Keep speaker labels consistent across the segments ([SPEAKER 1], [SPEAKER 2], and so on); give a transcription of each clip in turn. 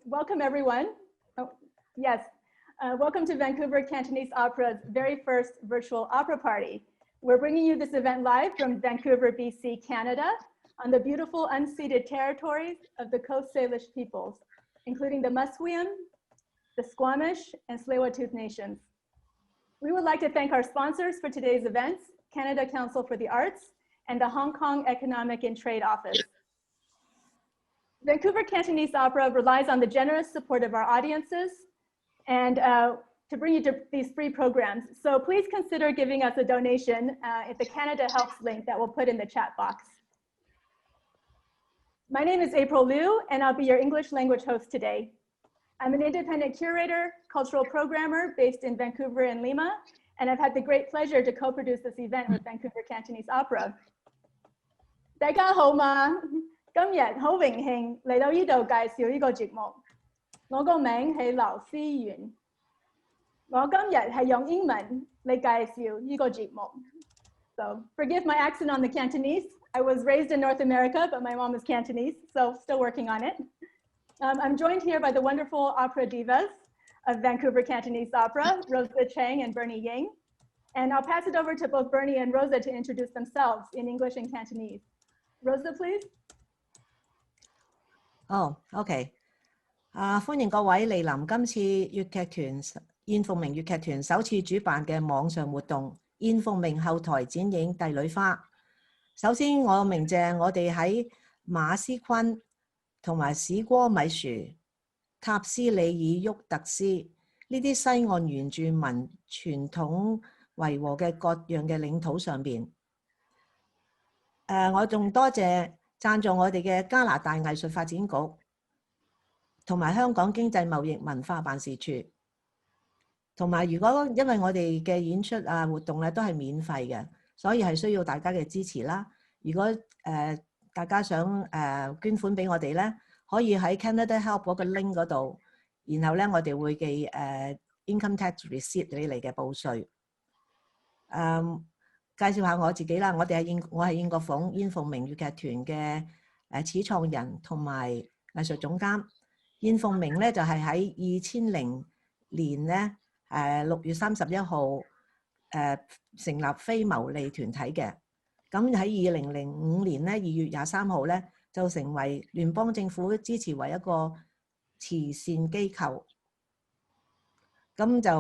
[SPEAKER 1] welcome everyone. Oh, yes, welcome to Vancouver Cantonese Opera's very first virtual opera party. We're bringing you this event live from Vancouver, BC, Canada, on the beautiful unceded territories of the Coast Salish peoples, including the Musqueam, the Squamish, and Tsleil-Waututh nations. We would like to thank our sponsors for today's events, Canada Council for the Arts and the Hong Kong Economic and Trade Office. Vancouver Cantonese Opera relies on the generous support of our audiences and to bring you to these free programs. So please consider giving us a donation at the Canada Helps link that we'll put in the chat box. My name is April Liu, and I'll be your English language host today. I'm an independent curator, cultural programmer based in Vancouver and Lima, and I've had the great pleasure to co-produce this event with Vancouver Cantonese Opera. 大家好嘛，今日好榮幸嚟到呢度介紹呢個節目。我個名係劉思源，我今日係用英文嚟介紹呢個節目。So forgive my accent on the Cantonese. I was raised in North America, but my mom is Cantonese, so still working on it. I'm joined here by the wonderful opera divas of Vancouver Cantonese Opera, Rosa Cheng and Bernie Ying. And I'll pass it over to both Bernie and Rosa to introduce themselves in English and Cantonese. Rosa, please.
[SPEAKER 2] Oh, okay. 歡迎各位蒞臨今次粵劇團燕鳳鳴粵劇團首次主辦嘅網上活動燕鳳鳴後台剪影帝女花。首先，我鳴謝我哋喺馬思坤同埋史哥米殊、塔斯里爾沃特斯呢啲西岸原住民傳統維和嘅各樣嘅領土上邊。我仲多謝贊助我哋嘅加拿大藝術發展局同埋香港經濟貿易文化辦事處。同埋如果因為我哋嘅演出活動咧都係免費嘅，所以係需要大家嘅支持啦。如果大家想捐款俾我哋咧，可以喺 Canada Help 嗰個 link 嗰度，然後咧我哋會寄income tax receipt 俾你嘅報稅。介紹下我自己啦，我係燕國鳳燕鳳鳴粵劇團嘅始創人同埋藝術總監。燕鳳鳴咧就係喺2000年咧6月31號成立非牟利團體嘅。咁喺2005年咧2月23號咧就成為聯邦政府支持為一個慈善機構。咁就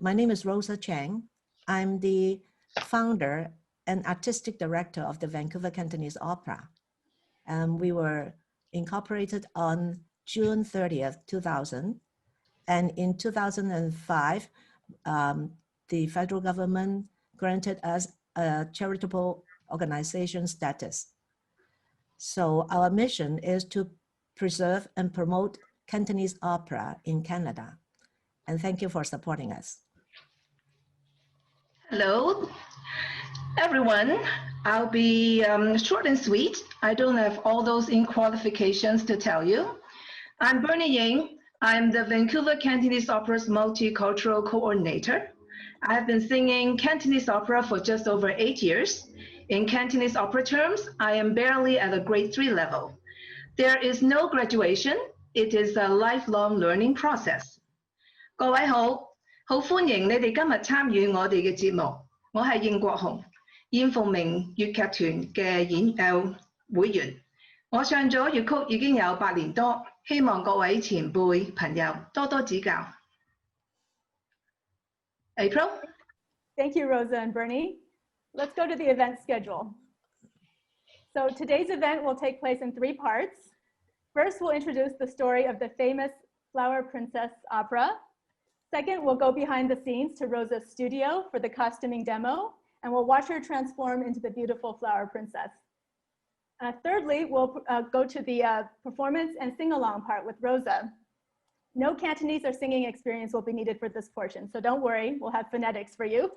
[SPEAKER 2] My name is Rosa Cheng. I'm the founder and artistic director of the Vancouver Cantonese Opera. We were incorporated on June 30th, 2000. And in 2005, the federal government granted us a charitable organization status. So our mission is to preserve and promote Cantonese opera in Canada. And thank you for supporting us.
[SPEAKER 3] Hello, everyone. I'll be short and sweet. I don't have all those qualifications to tell you. I'm Bernie Ying. I'm the Vancouver Cantonese Opera's multicultural coordinator. I've been singing Cantonese opera for just over 8 years. In Cantonese opera terms, I am barely at a grade 3 level. There is no graduation. It is a lifelong learning process. 各位好，好歡迎你哋今日參與我哋嘅節目。我係燕國雄，燕鳳鳴粵劇團嘅會員。我唱咗粵曲已經有8年多，希望各位前輩朋友多多指教。April?
[SPEAKER 1] Thank you, Rosa and Bernie. Let's go to the event schedule. So today's event will take place in 3 parts. First, we'll introduce the story of the famous Flower Princess opera. Second, we'll go behind the scenes to Rosa's studio for the costuming demo, and we'll watch her transform into the beautiful Flower Princess. Thirdly, we'll go to the performance and sing-along part with Rosa. No Cantonese or singing experience will be needed for this portion, so don't worry, we'll have phonetics for you.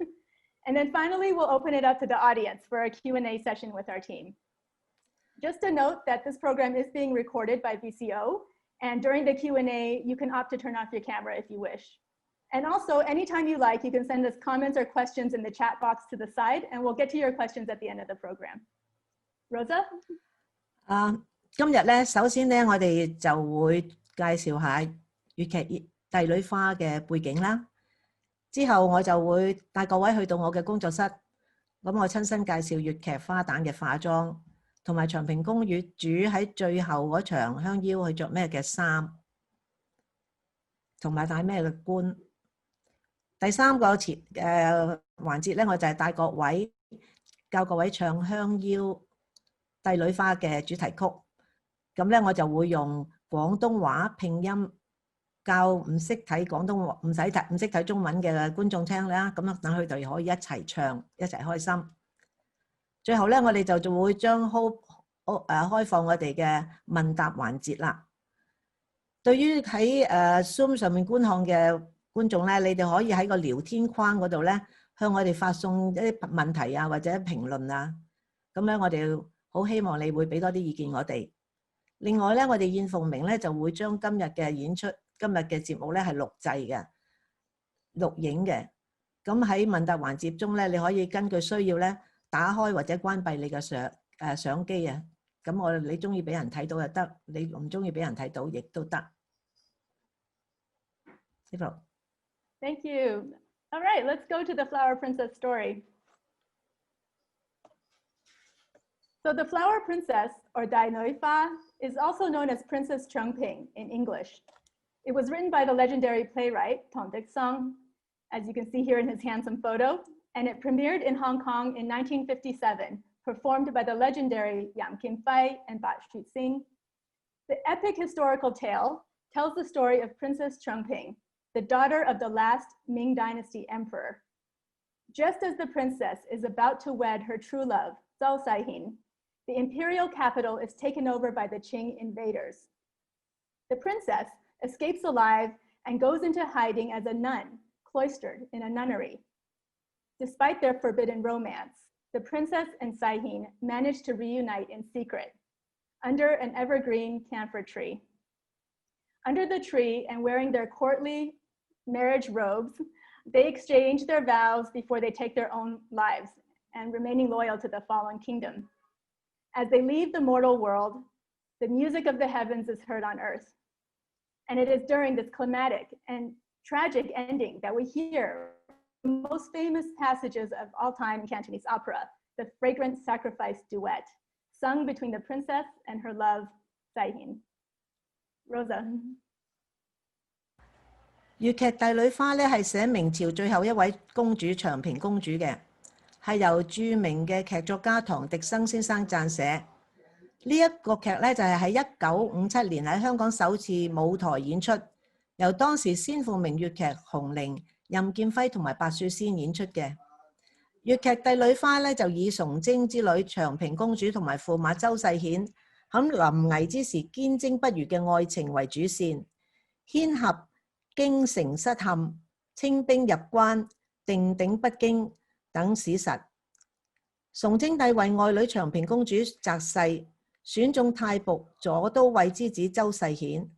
[SPEAKER 1] And then finally, we'll open it up to the audience for a Q&A session with our team. Just a note that this program is being recorded by VCO, and during the Q&A, you can opt to turn off your camera if you wish. And also, anytime you like, you can send us comments or questions in the chat box to the side, and we'll get to your questions at the end of the program. Rosa?
[SPEAKER 2] 今日咧，首先咧，我哋就會介紹下粵劇《帝女花》嘅背景啦。之後我就會帶各位去到我嘅工作室，咁我親身介紹粵劇花旦嘅化妝，同埋長平公主喺最後嗰場香腰去着咩嘅衫，同埋戴咩嘅冠。第三個環節咧，我就係帶各位教各位唱香腰帝女花嘅主題曲。咁咧我就會用廣東話拼音教唔識睇廣東話、唔識睇中文嘅觀眾聽啦。咁樣等佢哋可以一齊唱，一齊開心。最後咧，我哋就會將開放我哋嘅問答環節啦。對於喺Zoom 上面觀看嘅觀眾咧，你哋可以喺個聊天框嗰度咧，向我哋發送一啲問題啊，或者評論啊。咁咧，我哋好希望你會俾多啲意見我哋。另外咧，我哋燕鳳鳴咧就會將今日嘅演出、今日嘅節目咧係錄製嘅、錄影嘅。咁喺問答環節中咧，你可以根據需要咧打開或者關閉你嘅相機啊。咁你中意俾人睇到就得，你唔中意俾人睇到亦都得。呢度。
[SPEAKER 1] Thank you. All right, let's go to the Flower Princess story. So the Flower Princess, or Dai Nui Fa, is also known as Princess Cheng in English. It was written by the legendary playwright Tong Dixong, as you can see here in his handsome photo, and it premiered in Hong Kong in 1957, performed by the legendary Yang Kim-fai and Bat Shu-sing. The epic historical tale tells the story of Princess Cheng, the daughter of the last Ming Dynasty emperor. Just as the princess is about to wed her true love, Zhao Saihin, the imperial capital is taken over by the Qing invaders. The princess escapes alive and goes into hiding as a nun, cloistered in a nunnery. Despite their forbidden romance, the princess and Saihin manage to reunite in secret under an evergreen camphor tree. Under the tree and wearing their courtly marriage robes, they exchange their vows before they take their own lives and remaining loyal to the fallen kingdom. As they leave the mortal world, the music of the heavens is heard on earth. And it is during this climatic and tragic ending that we hear the most famous passages of all time in Cantonese opera, the Fragrant Sacrifice duet, sung between the princess and her love, Saihin. Rosa.
[SPEAKER 2] 粵劇《帝女花》咧係寫明朝最後一位公主長平公主嘅，係由著名嘅劇作家唐滌生先生撰寫。呢一個劇咧就係喺1957年喺香港首次舞台演出，由當時先鳳鳴粵劇紅伶、任劍輝同埋白雪仙演出嘅。粵劇《帝女花》咧就以崇禎之女長平公主同埋駙馬周世顯喺臨危之時堅貞不渝嘅愛情為主線，牽合京城失陷、清兵入關、定鼎不驚等史實。崇禎帝為愛女長平公主擇婿，選中太僕左都尉之子周世顯。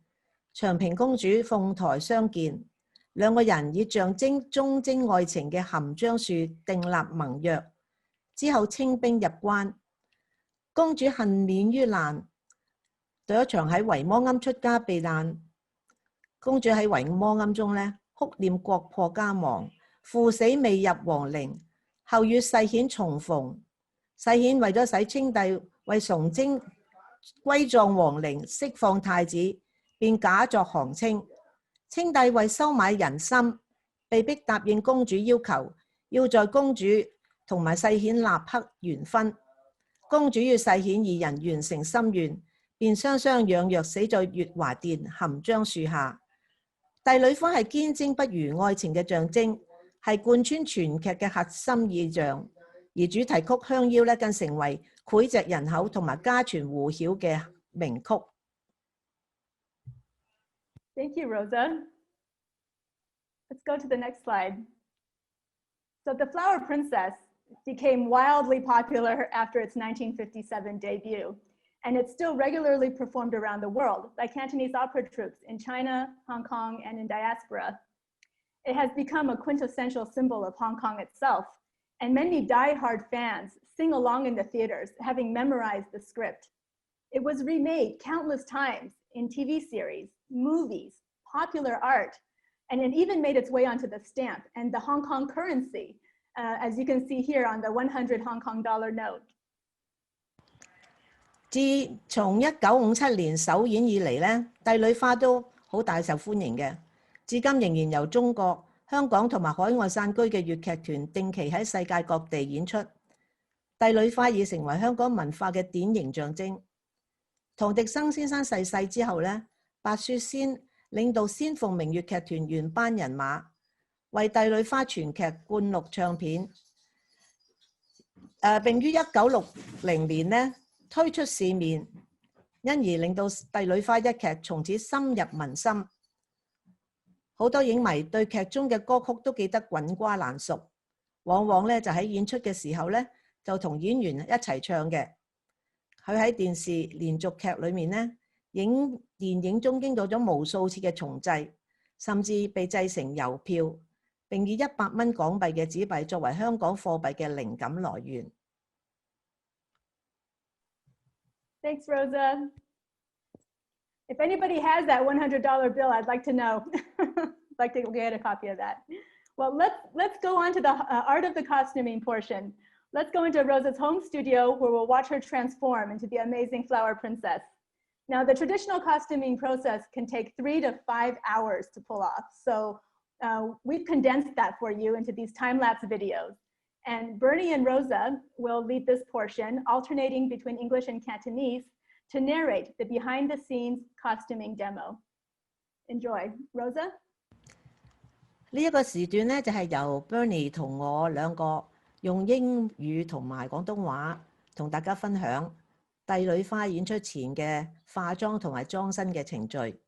[SPEAKER 2] 長平公主鳳台相見，兩個人以象徵忠貞愛情嘅含章樹訂立盟約，之後清兵入關。公主幸免於難，躲藏喺維摩庵出家避難。公主喺維摩庵中哭念國破家亡，父死未入皇陵，後與世顯重逢。世顯為咗使清帝為崇禎歸葬皇陵，釋放太子，便假作降清。清帝為收買人心，被迫答應公主要求，要在公主同埋世顯立刻完婚。公主與世顯二人完成心願，便雙雙養若死在月華殿含章樹下。帝女花係堅貞不渝愛情嘅象徵，係貫穿全劇嘅核心意象。而主題曲《香腰》更成為膾炙人口同埋家傳戶曉嘅名曲。
[SPEAKER 1] Thank you, Rosa. Let's go to the next slide. So the Flower Princess became wildly popular after its 1957 debut, and it's still regularly performed around the world by Cantonese opera troupes in China, Hong Kong, and in diaspora. It has become a quintessential symbol of Hong Kong itself, and many die-hard fans sing along in the theaters, having memorized the script. It was remade countless times in TV series, movies, popular art, and it even made its way onto the stamp and the Hong Kong currency, as you can see here on the 100 Hong Kong dollar note.
[SPEAKER 2] 自從1957年首演以嚟咧，帝女花都好大受歡迎嘅，至今仍然由中國、香港同埋海外散居嘅粵劇團定期喺世界各地演出。帝女花已成為香港文化嘅典型象徵。唐滌生先生逝世之後咧，白雪仙領導仙鳳鳴粵劇團原班人馬，為帝女花全劇灌錄唱片。並於1960年咧推出市面，因而令到帝女花一劇從此深入民心。好多影迷對劇中嘅歌曲都記得滾瓜爛熟，往往咧就喺演出嘅時候咧就同演員一齊唱嘅。佢喺電視連續劇裏面咧，電影中經過咗無數次嘅重製，甚至被製成郵票，並以100蚊港幣嘅紙幣作為香港貨幣嘅靈感來源。
[SPEAKER 1] Thanks, Rosa. If anybody has that $100 bill, I'd like to know. I'd like to get a copy of that. Well, let's go on to the art of the costuming portion. Let's go into Rosa's home studio where we'll watch her transform into the amazing flower princess. Now, the traditional costuming process can take 3 to 5 hours to pull off. So we've condensed that for you into these time-lapse videos. And Bernie and Rosa will lead this portion, alternating between English and Cantonese to narrate the behind-the-scenes costuming demo. Enjoy. Rosa?
[SPEAKER 2] 呢一個時段咧就係由 Bernie 同我兩個用英語同埋廣東話同大家分享帝女花演出前嘅化妝同埋裝身嘅程序。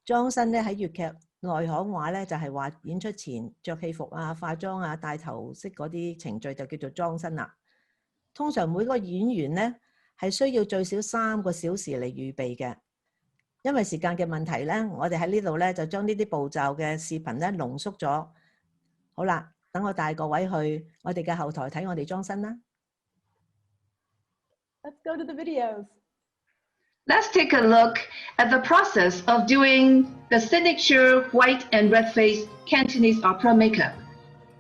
[SPEAKER 2] 裝身咧喺粵劇內行話咧就係話演出前着戲服啊、化妝啊、戴頭飾嗰啲程序就叫做裝身啦。通常每個演員咧係需要最少3個小時嚟預備嘅。因為時間嘅問題咧，我哋喺呢度咧就將呢啲步驟嘅視頻咧濃縮咗。好啦，等我帶各位去我哋嘅後台睇我哋裝身啦。
[SPEAKER 1] Let's go to the videos.
[SPEAKER 3] Let's take a look at the process of doing the signature white and red face Cantonese opera makeup.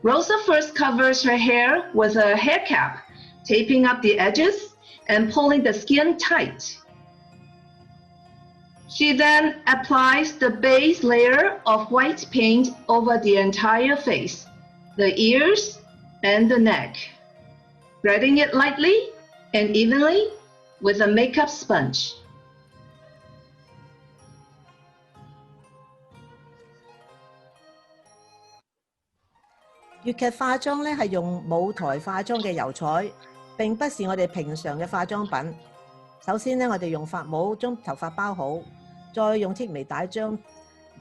[SPEAKER 3] Rosa first covers her hair with a hair cap, taping up the edges and pulling the skin tight. She then applies the base layer of white paint over the entire face, the ears, and the neck, spreading it lightly and evenly with a makeup sponge.
[SPEAKER 2] 粵劇化妝咧係用舞台化妝嘅油彩，並不是我哋平常嘅化妝品。首先咧，我哋用髮帽將頭髮包好，再用剔眉帶將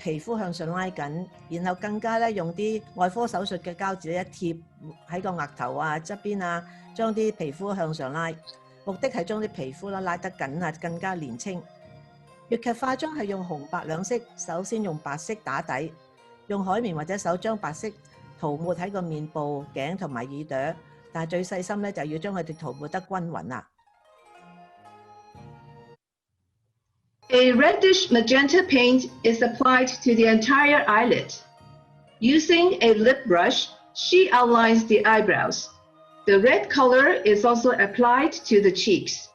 [SPEAKER 2] 皮膚向上拉緊，然後更加咧用啲外科手術嘅膠紙一貼喺個額頭啊、側邊啊，將啲皮膚向上拉，目的係將啲皮膚咧拉得緊啊，更加年輕。粵劇化妝係用紅白兩色，首先用白色打底，用海綿或者手將白色塗抹喺個面部、頸同埋耳朵，但係最細心咧就要將佢哋塗抹得均勻啦。
[SPEAKER 3] A reddish magenta paint is applied to the entire eyelid. Using a lip brush, she outlines the eyebrows. The red color is also applied to the cheeks.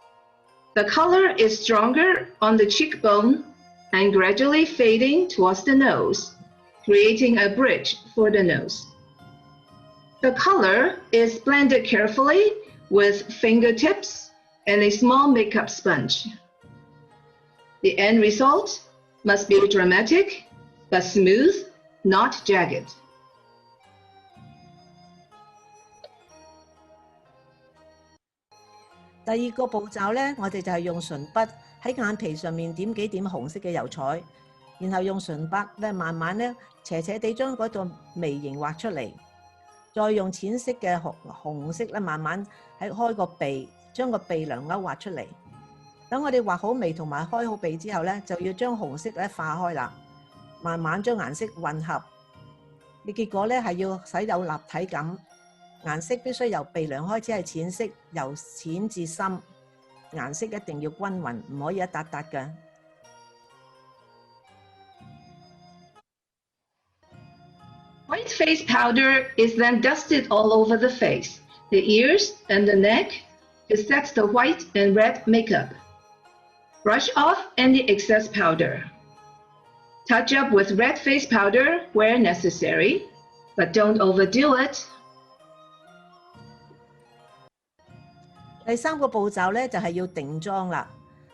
[SPEAKER 3] The color is stronger on the cheekbone and gradually fading towards the nose, creating a bridge for the nose. The color is blended carefully with fingertips and a small makeup sponge. The end result must be dramatic, but smooth, not jagged.
[SPEAKER 2] 第二個步驟咧，我哋就係用唇筆喺眼皮上面點幾點紅色嘅油彩，然後用唇筆咧慢慢咧斜斜地將嗰度眉形畫出嚟，再用淺色嘅紅色咧慢慢喺開個鼻，將個鼻梁勾畫出嚟。等我哋畫好眉同埋開好鼻之後咧，就要將紅色咧化開啦，慢慢將顏色混合。嘅結果咧係要使有立體感，顏色必須由鼻梁開始係淺色，由淺至深，顏色一定要均勻，唔可以一笪笪嘅。
[SPEAKER 3] white face powder is then dusted all over the face, the ears, and the neck to set the white and red makeup. Brush off any excess powder. Touch up with red face powder where necessary, but don't overdo it.
[SPEAKER 2] 第三個步驟咧就係要定妝啦。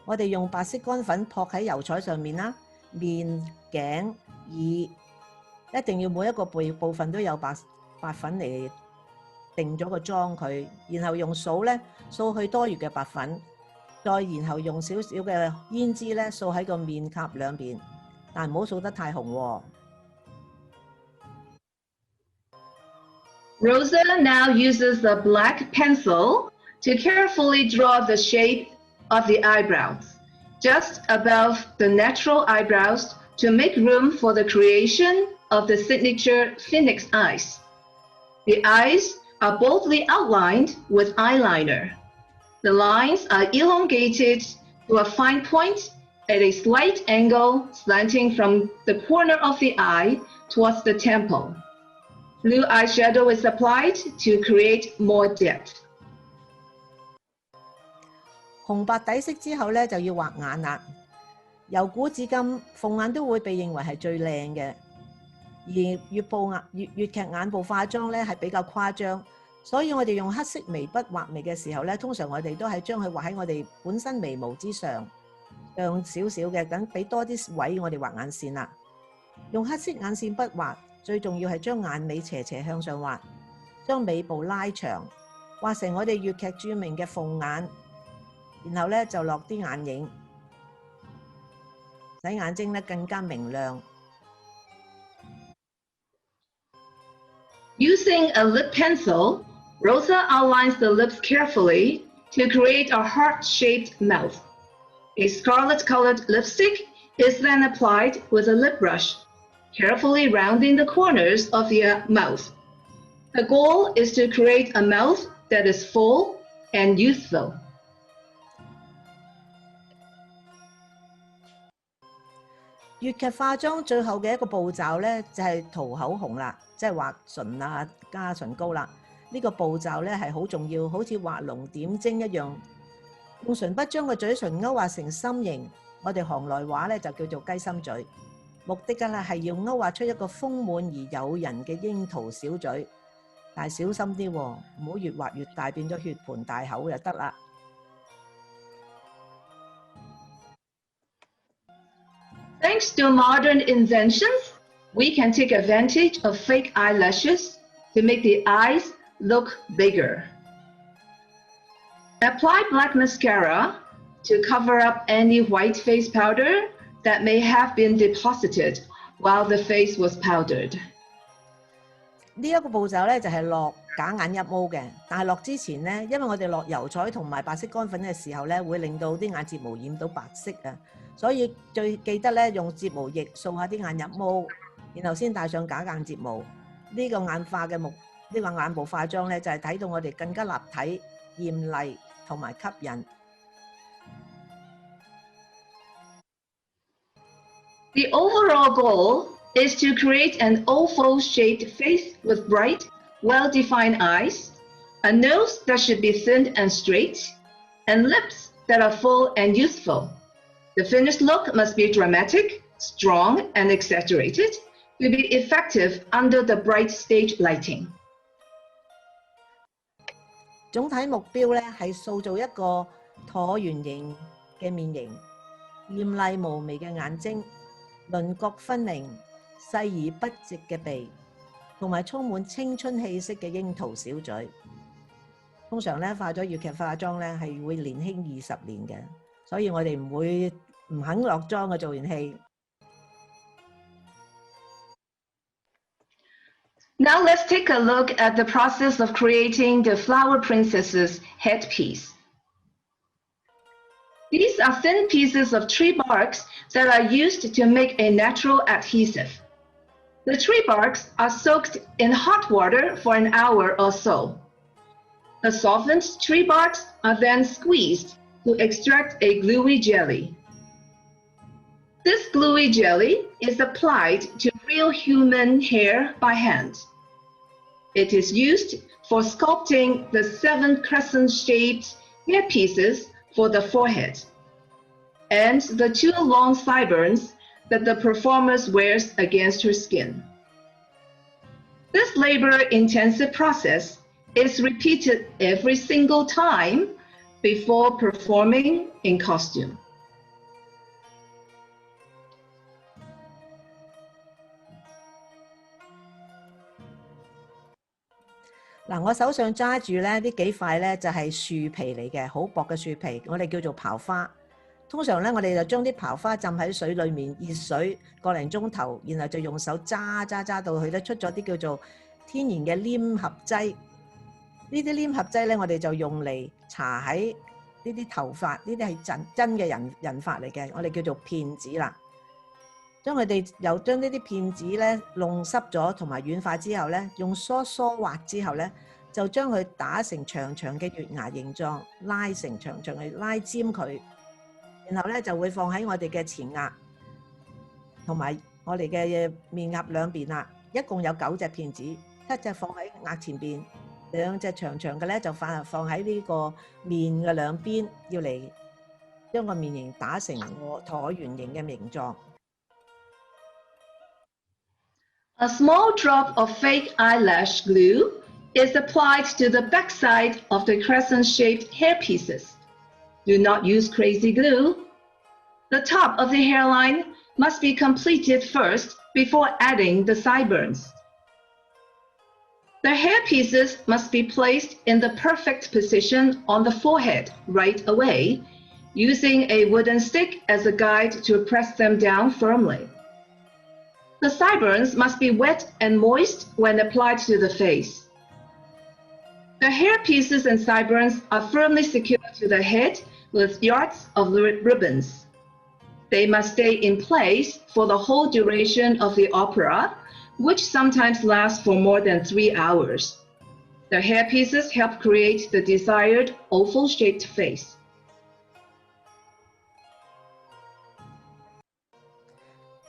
[SPEAKER 2] 我哋用白色乾粉撲喺油彩上面啦，面、頸、耳，一定要每一個部分都有白粉嚟定咗個妝佢，然後用掃咧掃去多餘嘅白粉，再然後用少少嘅胭脂咧掃喺個面頰兩邊，但唔好掃得太紅喎。
[SPEAKER 3] Rosa now uses a black pencil to carefully draw the shape of the eyebrows, just above the natural eyebrows to make room for the creation of the signature phoenix eyes. The eyes are boldly outlined with eyeliner. The lines are elongated to a fine point at a slight angle slanting from the corner of the eye towards the temple. Blue eyeshadow is applied to create more depth.
[SPEAKER 2] 紅白底色之後咧就要畫眼啦。由古至今，鳳眼都會被認為係最靚嘅，而粵劇眼部化妝咧係比較誇張，所以我哋用黑色眉筆畫眉嘅時候咧，通常我哋都係將佢畫喺我哋本身眉毛之上少少嘅，等俾多啲位我哋畫眼線啦。用黑色眼線筆畫，最重要係將眼尾斜向上畫，將尾部拉長，畫成我哋粵劇著名嘅鳳眼。然後咧就落啲眼影，使眼睛咧更加明亮。
[SPEAKER 3] Using a lip pencil, Rosa outlines the lips carefully to create a heart-shaped mouth. A scarlet-colored lipstick is then applied with a lip brush, carefully rounding the corners of the mouth. The goal is to create a mouth that is full and youthful.
[SPEAKER 2] 粵劇化妝最後嘅一個步驟咧，就係塗口紅啦，即係畫唇啊、加唇膏啦。呢個步驟咧係好重要，好似畫龍點睛一樣。用唇筆將個嘴唇勾畫成心形，我哋行內話咧就叫做雞心嘴。目的嘅咧係要勾畫出一個豐滿而誘人嘅櫻桃小嘴，但係小心啲喎，唔好越畫越大，變咗血盆大口就得啦。
[SPEAKER 3] Thanks to modern inventions, we can take advantage of fake eyelashes to make the eyes look bigger. Apply black mascara to cover up any white face powder that may have been deposited while the face was powdered.
[SPEAKER 2] 呢一個步驟咧就係落假眼入毛嘅，但係落之前咧，因為我哋落油彩同埋白色乾粉嘅時候咧，會令到啲眼睫毛染到白色啊，所以最記得咧用睫毛液掃下啲眼入毛，然後先戴上假眼睫毛。呢個眼部化妝咧就係睇到我哋更加立體、豔麗同埋吸引。
[SPEAKER 3] The overall goal is to create an oval-shaped face with bright, well-defined eyes, a nose that should be thin and straight, and lips that are full and youthful. The finished look must be dramatic, strong, and exaggerated to be effective under the bright stage lighting.
[SPEAKER 2] 總體目標咧係塑造一個橢圓形嘅面型，豔麗無眉嘅眼睛，輪廓分明、細而不直嘅鼻，同埋充滿青春氣息嘅櫻桃小嘴。通常咧化咗粵劇化妝咧係會年輕20年嘅，所以我哋唔肯落妝嘅做完戲。
[SPEAKER 3] Now let's take a look at the process of creating the Flower Princess's headpiece. These are thin pieces of tree barks that are used to make a natural adhesive. The tree barks are soaked in hot water for an hour or so. The softened tree barks are then squeezed to extract a gluey jelly. This gluey jelly is applied to real human hair by hand. It is used for sculpting the 7 crescent-shaped hairpieces for the forehead and the 2 long sideburns that the performer wears against her skin. This labor-intensive process is repeated every single time before performing in costume.
[SPEAKER 2] 嗱，我手上揸住咧呢幾塊咧就係樹皮嚟嘅，好薄嘅樹皮，我哋叫做刨花。通常咧，我哋就將啲刨花浸喺水裡面，熱水個零鐘頭，然後就用手揸到佢咧出咗啲叫做天然嘅黏合劑。呢啲黏合劑咧，我哋就用嚟搽喺呢啲頭髮，呢啲係真嘅人髮嚟嘅，我哋叫做片子啦。將呢啲片子咧弄濕咗同埋軟化之後咧，用梳滑之後咧，就將佢打成長長嘅月牙形狀，拉成長長嘅拉尖佢，然後咧就會放喺我哋嘅前額同埋我哋嘅面額兩邊啦。一共有9隻片子，7隻放喺額前邊，2隻長長嘅咧就放喺呢個面嘅兩邊，要嚟將個面型打成橢圓形嘅形狀。
[SPEAKER 3] A small drop of fake eyelash glue is applied to the backside of the crescent-shaped hairpieces. Do not use crazy glue. The top of the hairline must be completed first before adding the sideburns. The hairpieces must be placed in the perfect position on the forehead right away, using a wooden stick as a guide to press them down firmly. The sideburns must be wet and moist when applied to the face. The hairpieces and sideburns are firmly secured to the head with yards of ribbons. They must stay in place for the whole duration of the opera, which sometimes lasts for more than 3 hours. The hairpieces help create the desired oval-shaped face.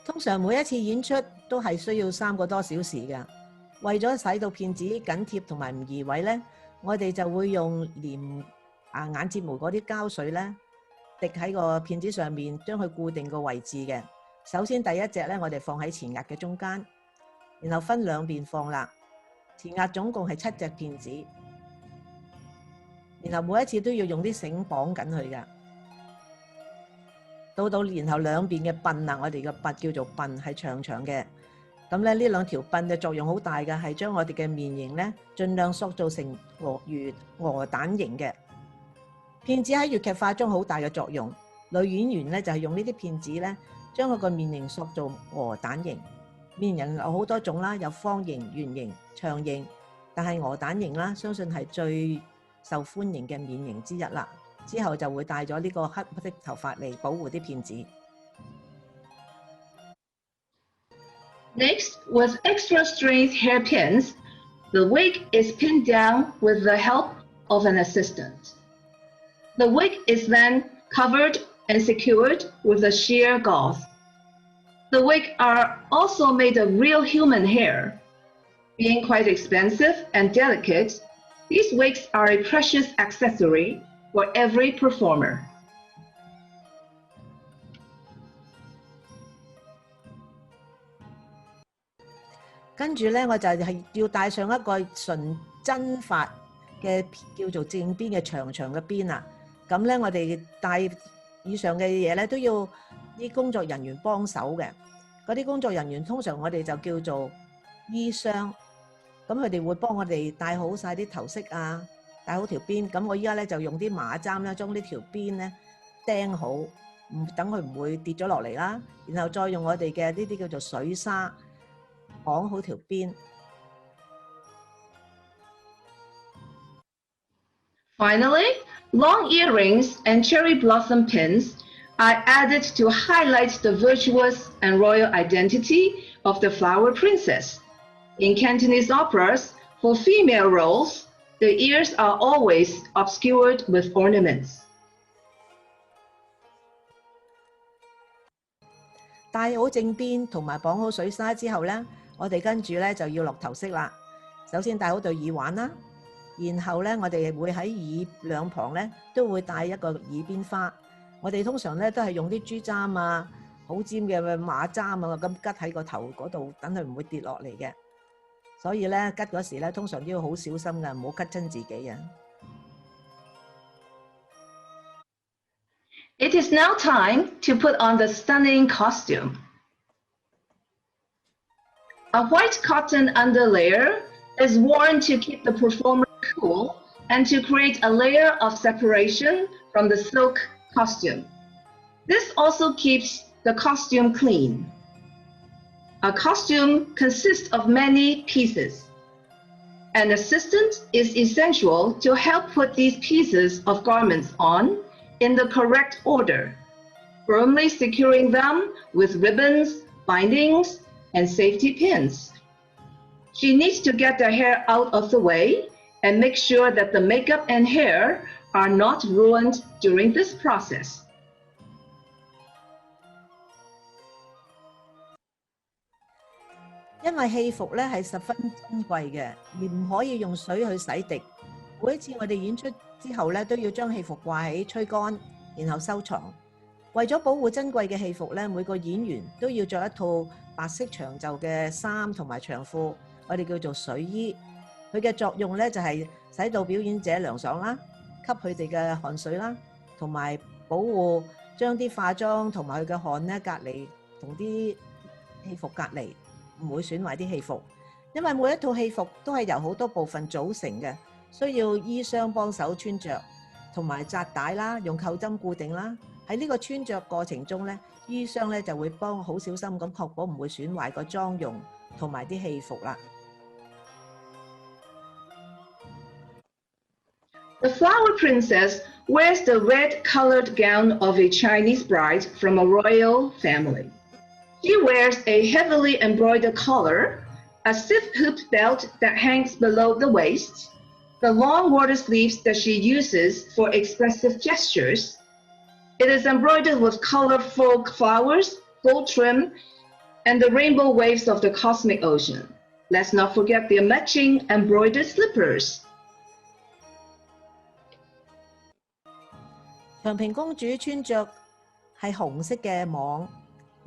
[SPEAKER 2] 通常每一次演出都係需要3個多小時嘅。為咗使到片子緊貼同埋唔移位咧，我哋就會用眼睫毛嗰啲膠水咧，滴喺個片子上面，將佢固定個位置嘅。首先第一隻咧，我哋放喺前額嘅中間，然後分兩邊放啦。前額總共係7隻片子，然後每一次都要用啲繩綁緊佢㗎。然後兩邊嘅鬢啦，我哋嘅鬢叫做鬢，係長長嘅。咁咧呢2條鬢嘅作用好大嘅，係將我哋嘅面型咧盡量塑造成鵝蛋型嘅。片子喺粵劇化中好大嘅作用。女演員咧就係用呢啲片子咧，將佢個面型塑造鵝蛋型。面型有好多種啦，有方形、圓形、長形，但係鵝蛋型啦，相信係最受歡迎嘅面型之一啦。之後就會帶咗呢個黑色頭髮嚟保護啲片子。
[SPEAKER 3] Next, with extra strength hairpins, the wig is pinned down with the help of an assistant. The wig is then covered and secured with a sheer gauze. The wigs are also made of real human hair. Being quite expensive and delicate, these wigs are a precious accessory for every performer.
[SPEAKER 2] 跟住咧，我就係要戴上一個純真髮嘅叫做正邊嘅長長嘅邊啦。咁咧，我哋戴以上嘅嘢咧，都要啲工作人員幫手嘅。嗰啲工作人員通常我哋就叫做衣雙，咁佢哋會幫我哋戴好晒啲頭飾啊，戴好條邊。咁我依家咧就用啲馬砧咧，將呢條邊咧釘好，等佢唔會跌咗落嚟啦。然後再用我哋嘅呢啲叫做水沙綁好條邊。
[SPEAKER 3] Finally, long earrings and cherry blossom pins are added to highlight the virtuous and royal identity of the flower princess. In Cantonese operas, for female roles, the ears are always obscured with ornaments.
[SPEAKER 2] 戴好正邊同埋綁好水紗之後咧，我哋跟住咧就要落頭飾啦。首先戴好對耳環啦，然後咧我哋會喺耳兩旁咧都會戴一個耳邊花。我哋通常咧都係用啲珠簪啊，好尖嘅馬簪啊，咁拮喺個頭嗰度，等佢唔會跌落嚟嘅。所以咧拮嗰時咧，通常都要好小心㗎，唔好拮親自己啊。
[SPEAKER 3] It is now time to put on the stunning costume. A white cotton underlayer is worn to keep the performer cool and to create a layer of separation from the silk costume. This also keeps the costume clean. A costume consists of many pieces. An assistant is essential to help put these pieces of garments on in the correct order, firmly securing them with ribbons, bindings, and safety pins. She needs to get the hair out of the way and make sure that the makeup and hair are not ruined during this process.
[SPEAKER 2] 因為戲服咧係十分珍貴嘅，而唔可以用水去洗滌。每一次我哋演出之後咧，都要將戲服掛起吹乾，然後收藏。為咗保護珍貴嘅戲服咧，每個演員都要着一套白色長袖嘅衫同埋長褲，我哋叫做水衣。佢嘅作用咧就係使到表演者涼爽啦，吸佢哋嘅汗水啦，同埋保護將啲化妝同埋佢嘅汗咧隔離，同啲戲服隔離，唔會損壞啲戲服。因為每一套戲服都係由好多部分組成嘅，需要衣箱幫手穿着，同埋紮帶啦，用扣針固定啦。喺呢個穿着過程中咧，衣箱咧就會幫好小心咁確保唔會損壞個妝容同埋啲戲服啦。
[SPEAKER 3] The flower princess wears the red-colored gown of a Chinese bride from a royal family. She wears a heavily embroidered collar, a stiff hoop belt that hangs below the waist, the long water sleeves that she uses for expressive gestures. It is embroidered with colorful flowers, gold trim, and the rainbow waves of the cosmic ocean. Let's not forget the matching embroidered slippers.
[SPEAKER 2] 長平公主穿着係紅色嘅蟒，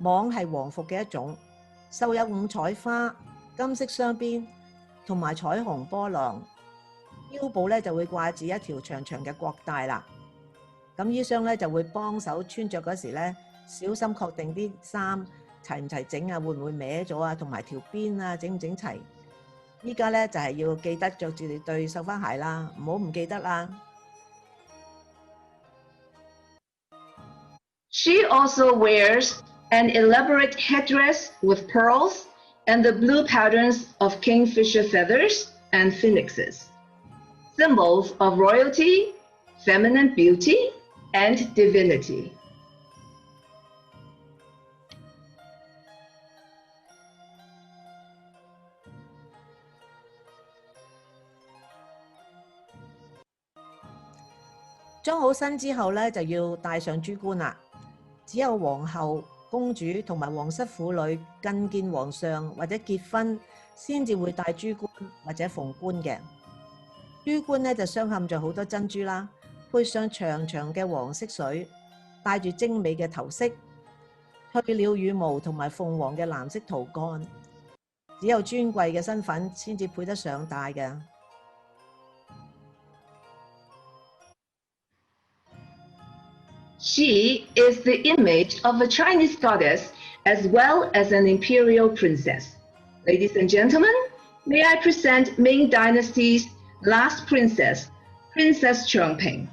[SPEAKER 2] 蟒係皇服嘅一種，繡有五彩花、金色雙邊同埋彩虹波浪。腰部咧就會掛住一條長長嘅角帶啦。咁衣箱咧就會幫手穿着嗰時咧，小心確定啲衫齊唔齊整啊，會唔會歪咗啊，同埋條邊啊整唔整齊。依家咧就係要記得着住對繡花鞋啦，唔好唔記得啦。
[SPEAKER 3] She also wears an elaborate headdress with pearls and the blue patterns of kingfisher feathers and phoenixes, symbols of royalty, feminine beauty, and divinity.
[SPEAKER 2] 裝好身之後咧，就要戴上珠冠啦。只有皇后、公主同埋皇室婦女覲見皇上或者結婚，先至會戴珠冠或者鳳冠嘅。珠冠咧就鑲嵌咗好多珍珠啦，配上長長嘅黃色水，帶住精美嘅頭飾，翠鳥羽毛同埋鳳凰嘅藍色圖幹，只有尊貴嘅身份先至配得上戴嘅。
[SPEAKER 3] She is the image of a Chinese goddess as well as an imperial princess. Ladies and gentlemen, may I present Ming Dynasty's last princess, Princess Cheng.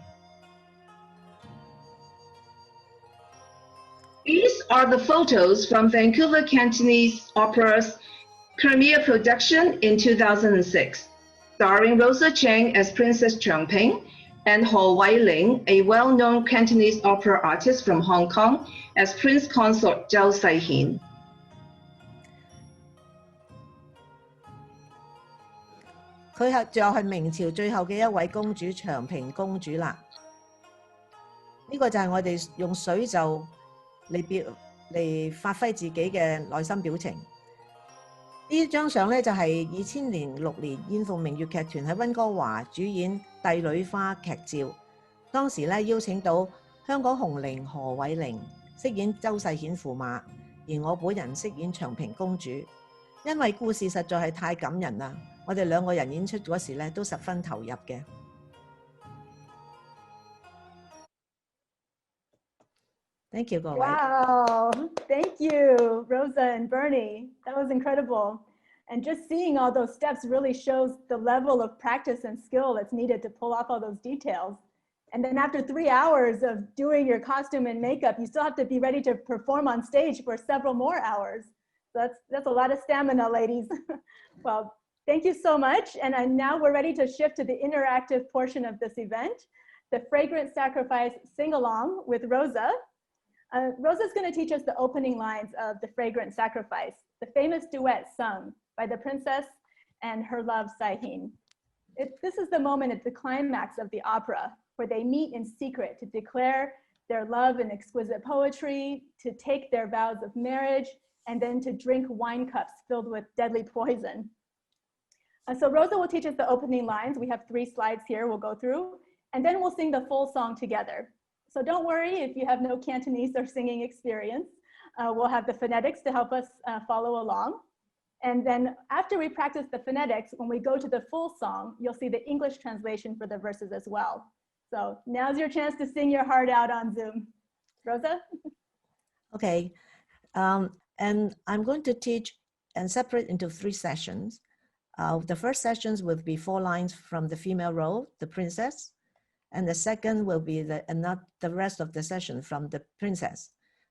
[SPEAKER 3] These are the photos from Vancouver Cantonese Opera's premiere production in 2006, starring Rosa Cheng as Princess Cheng and Ho Wai-ling, a well-known Cantonese opera artist from Hong Kong, as Prince Consort Zhao Sai-hin.
[SPEAKER 2] 佢就係明朝最後嘅一位公主長平公主啦。呢個就係我哋用水袖嚟嚟發揮自己嘅內心表情。呢張相咧就係2006年燕鳳鳴粵劇團喺溫哥華主演《帝女花》劇照，當時咧邀請到香港紅伶何偉玲飾演周世顯駙馬，而我本人飾演長平公主。因為故事實在係太感人啦，我哋兩個人演出嗰時咧都十分投入嘅。Thank you, 各位。
[SPEAKER 1] Wow, thank you, Rosa and Bernie. That was incredible. And just seeing all those steps really shows the level of practice and skill that's needed to pull off all those details. And then after 3 hours of doing your costume and makeup, you still have to be ready to perform on stage for several more hours. So that's a lot of stamina, ladies. Well, thank you so much. And now we're ready to shift to the interactive portion of this event, the Fragrant Sacrifice sing-along with Rosa. Rosa's going to teach us the opening lines of the Fragrant Sacrifice, the famous duet sung by the princess and her love Saihin. This is the moment at the climax of the opera where they meet in secret to declare their love in exquisite poetry, to take their vows of marriage, and then to drink wine cups filled with deadly poison. So Rosa will teach us the opening lines. We have 3 slides here we'll go through, and then we'll sing the full song together. So don't worry if you have no Cantonese or singing experience. We'll have the phonetics to help us follow along. And then after we practice the phonetics, when we go to the full song, you'll see the English translation for the verses as well. So now's your chance to sing your heart out on Zoom. Rosa?
[SPEAKER 2] Okay, and I'm going to teach and separate into 3 sessions. The first sessions will be 4 lines from the female role, the princess. And the second will be the rest of the session from the princess.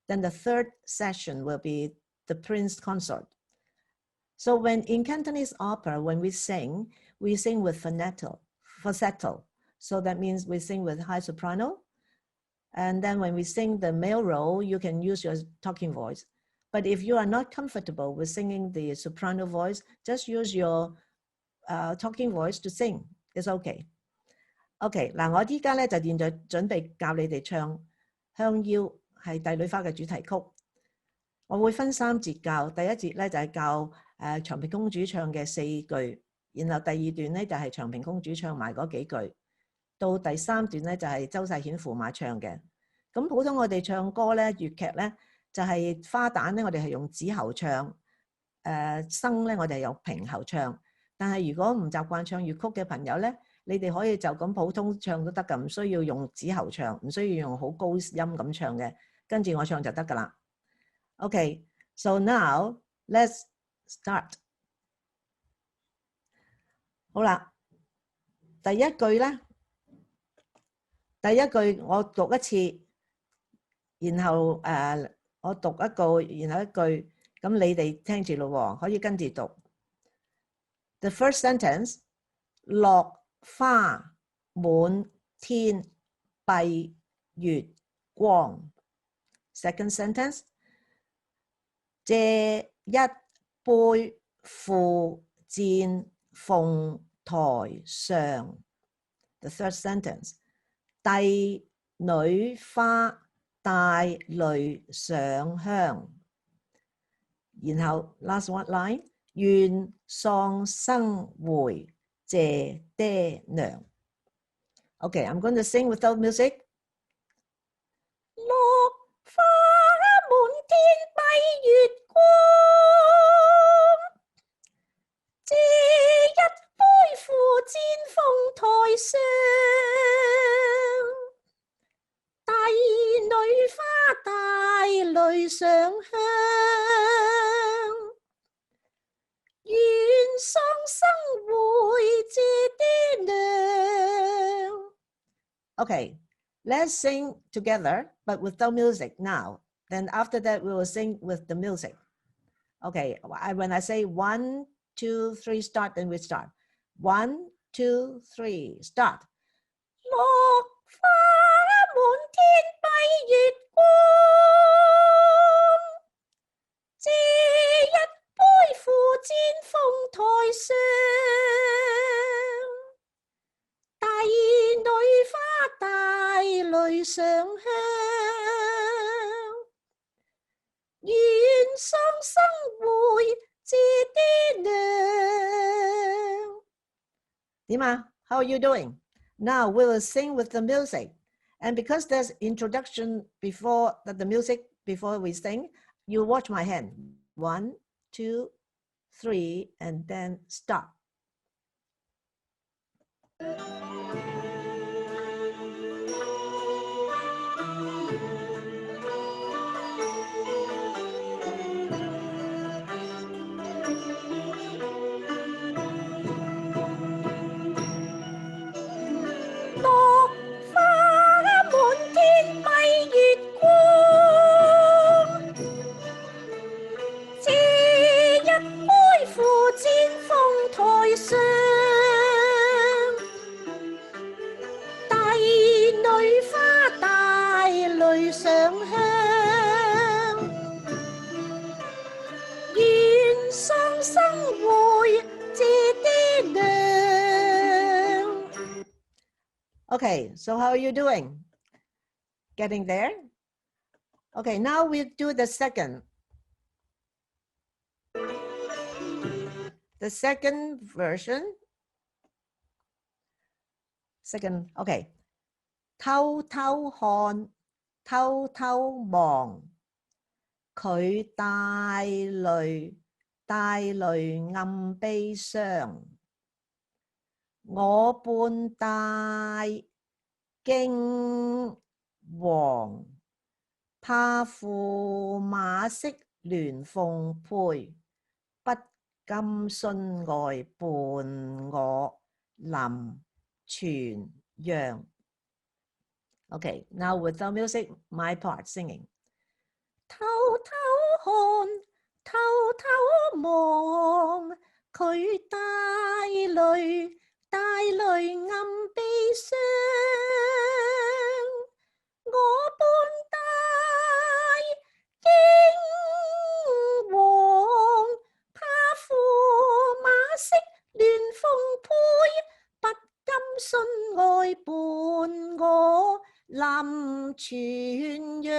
[SPEAKER 2] Then the third session will be the prince consort. So when in Cantonese opera, when we sing with falsetto. So that means we sing with high soprano. And then when we sing the male role, you can use your talking voice. But if you are not comfortable with singing the soprano voice, just use your talking voice to sing. It's okay. OK， 嗱，我依家咧就現在準備教你哋唱《香腰》係《帝女花》嘅主題曲。我會分3節教，第一節咧就係教長平公主唱嘅4句，然後第2段咧就係長平公主唱埋嗰幾句，到第3段咧就係周世顯駙馬唱嘅。咁普通我哋唱歌咧，粵劇咧就係花旦咧，我哋係用子喉唱，生咧我哋係用平喉唱。但係如果唔習慣唱粵曲嘅朋友咧，你哋可以就咁普通唱都得㗎，唔需要用子喉唱，唔需要用好高音咁唱嘅，跟住我唱就得㗎啦。Okay, so now let's start. 好啦，第一句咧，第一句我讀一次，然後我讀一句，然後一句，咁你哋聽住咯喎，可以跟住讀。The first sentence, 落花滿天蔽月光。Second sentence, 借一杯付戰鳳台上。The third sentence, 帝女花帶淚上香。然後 last one line, 願喪生回謝爹娘。Okay, I'm going to sing without music. 落花滿天蔽月光，借一杯付戰鳳台上。帝女花帶淚上香，願喪生回謝爹娘。Okay, let's sing together, but without music now. Then after that, we will sing with the music. Okay, when I say 1, 2, 3, start, then we start. 1, 2, 3, start. 落花滿天蔽月光，借一杯付戰鳳台上。帝女花帶淚上香，點啊？ How are you doing? Now we will sing with the music. And because there's introduction before the music, before we sing, you watch my hand. 1, 2, 3, and then stop. Okay, so how are you doing? Getting there? Okay, now we do the second. The second version. Second, okay. 偷偷看，偷偷望，佢帶淚暗悲傷。我半帶驚惶，怕駙馬色鸞鳳配，不甘信外伴我臨泉陽。Okay, now without music, my part singing. 偷偷看，偷偷望，佢帶淚暗悲傷。我半帶驚惶，怕駙馬色鸞鳳配，不甘信外伴我臨泉陽。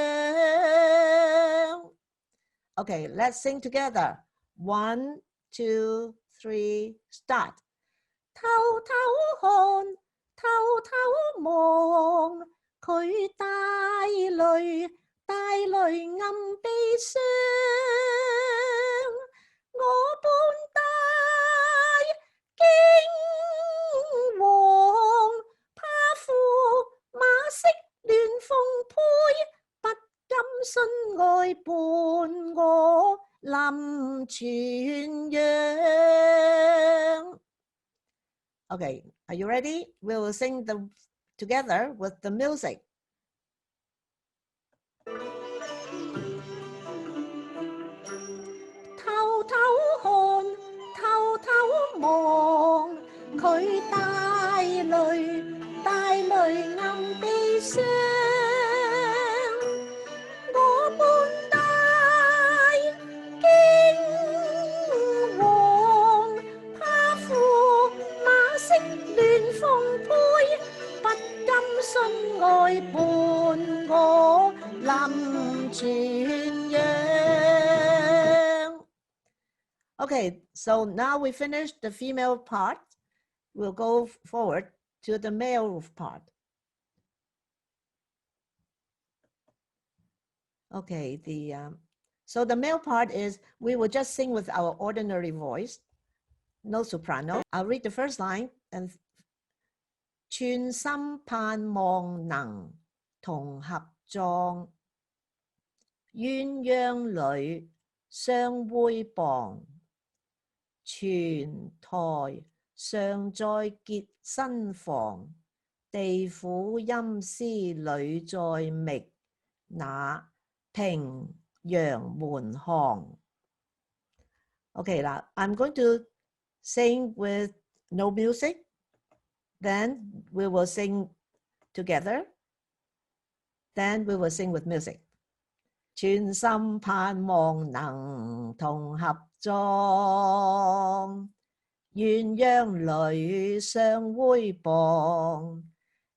[SPEAKER 2] Okay, let's sing together. 1, 2, 3, start. 偷偷看，偷偷望，佢帶淚暗悲傷。我半帶驚惶，怕駙馬色鸞鳳配，不甘信外伴我臨泉陽。Okay, are you ready? We will sing together with the music. 偷偷看，偷偷望，佢帶淚暗悲傷。我半帶驚惶，怕駙馬色鸞鳳配，不甘信外伴我臨泉陽。Okay, so now we finished the female part. We'll go forward to the male part. Okay, so the male part is we will just sing with our ordinary voice, no soprano. I'll read the first line and 寸心盼望能同合葬，鴛鴦裏相會傍，泉台尚在結新房，地府陰司裏在覓那平陽門巷。Okay, now I'm going to sing with no music. Then we will sing together. Then we will sing with music. 寸心盼望能同合葬，鴛鴦裏相會傍，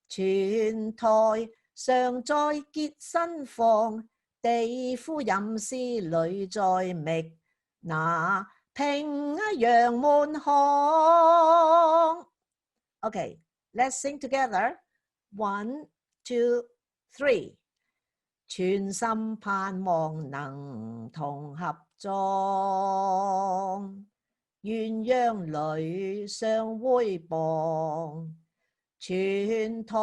[SPEAKER 2] 泉台尚在結新房，地府陰司裏在覓那平陽門巷。Okay, let's sing together. 1, 2, 3. 全心盼望能同合作，鴛鴦裏相會傍，全台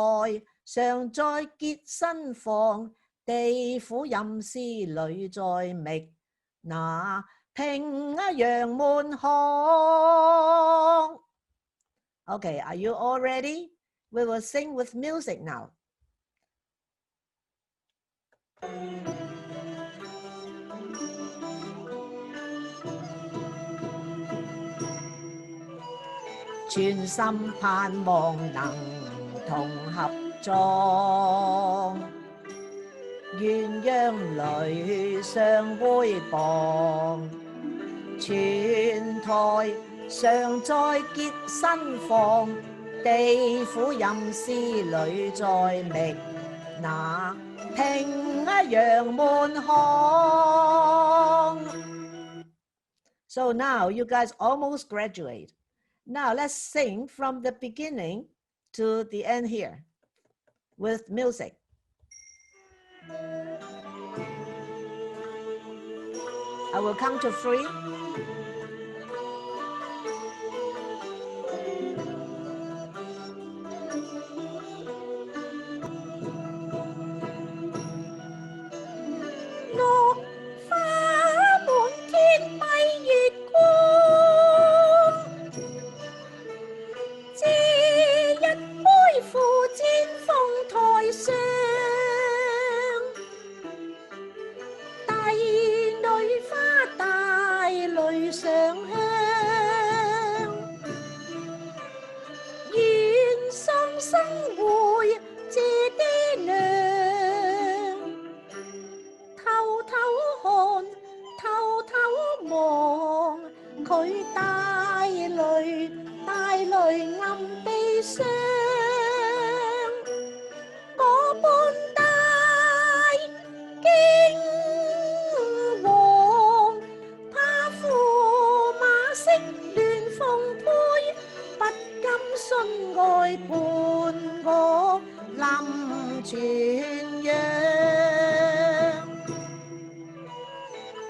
[SPEAKER 2] 上在結新房，地府陰司裏在覓，那平陽滿腔。Okay, are you all ready? We will sing with music now. 全心盼望能同合作，鴛鴦裏相會傍，全台上在結新房，地府陰司裏在覓，那平陽滿腔。So now you guys almost graduate. Now let's sing from the beginning to the end here with music. I will count to 3.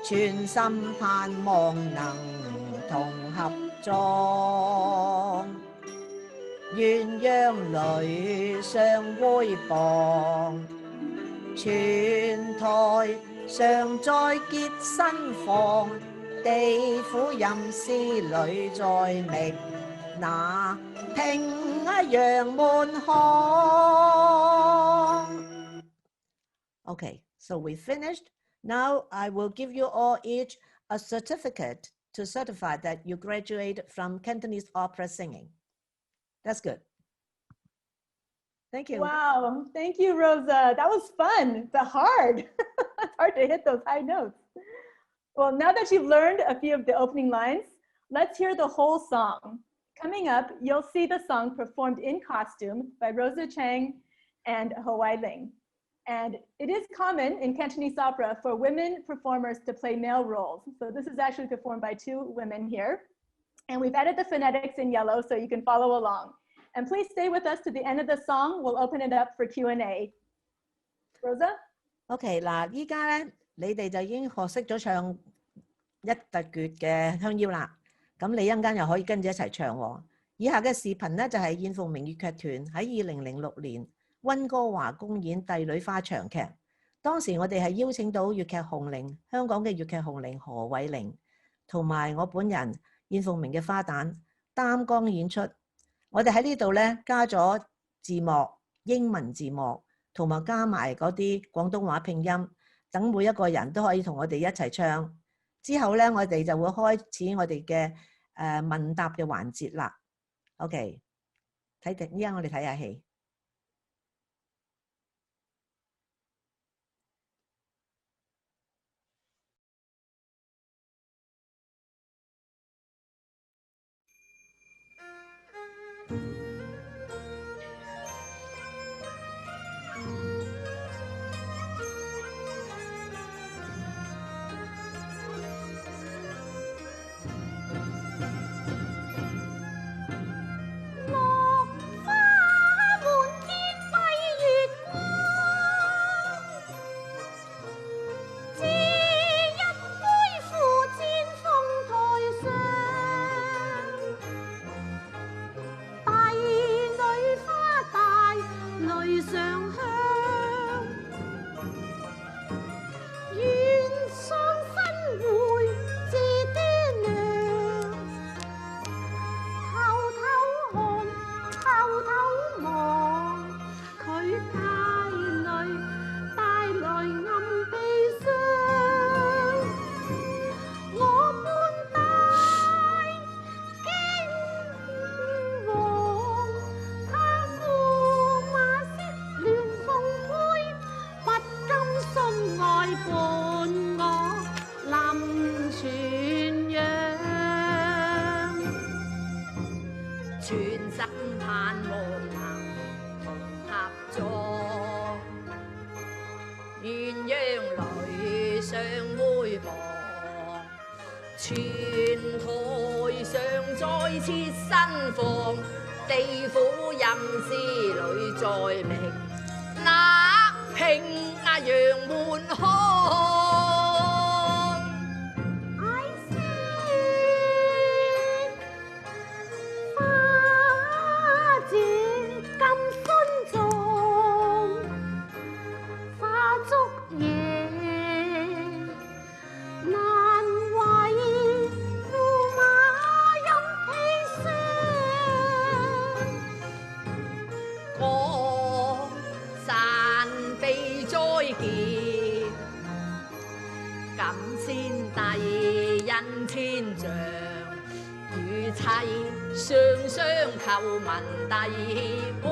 [SPEAKER 2] 全心盼望能同合作，鴛鴦裏相會傍，全台上在結新房，地府陰司裏在覓，那平陽滿腔。Okay, so we finished. Now I will give you all each a certificate to certify that you graduated from Cantonese opera singing. That's good. Thank you.
[SPEAKER 1] Wow, thank you, Rosa. That was fun, but hard. It's hard to hit those high notes. Well, now that you've learned a few of the opening lines, let's hear the whole song. Coming up, you'll see the song performed in costume by Rosa Cheng and Heung Yiu. And it is common in Cantonese opera for women performers to play male roles. So this is actually performed by 2 women here. And we've added the phonetics in yellow so you can follow along. And please stay with us to the end of the song. We'll open it up for Q&A. Rosa?
[SPEAKER 2] Okay, 嗱，依家咧，你哋就已經學識咗唱一特厥嘅香腰啦。咁你一陣間又可以跟住一齊唱喎。以下嘅視頻咧就係燕鳳鳴粵劇團喺2006年溫哥華公演《帝女花》長劇，當時我哋係邀請到粵劇紅伶香港嘅粵劇紅伶何偉玲同埋我本人燕鳳鳴嘅花旦擔綱演出。我哋喺呢度咧加咗字幕、英文字幕，同埋加埋嗰啲廣東話拼音，等每一個人都可以同我哋一齊唱。之後咧，我哋就會開始我哋嘅問答嘅環節啦。OK， 依家我哋睇下戲。
[SPEAKER 4] 全心盼望能同合作，鴛鴦淚相會薄，全台上再設新房，地府陰司裏再明，那平陽門開。天象與妻雙雙叩問帝官，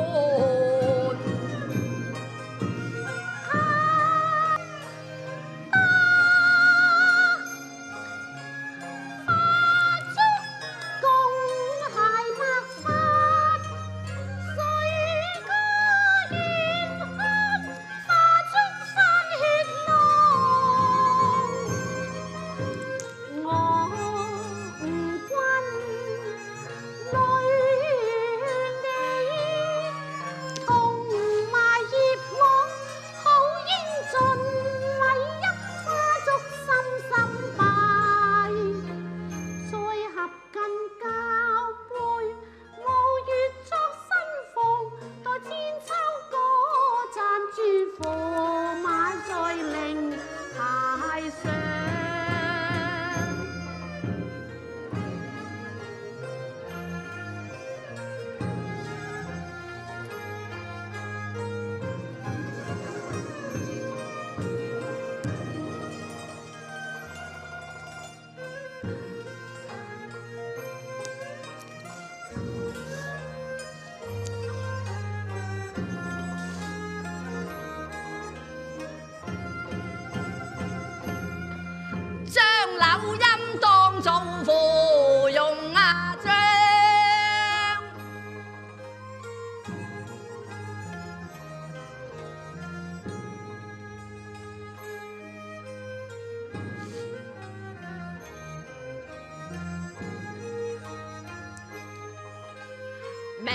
[SPEAKER 4] 明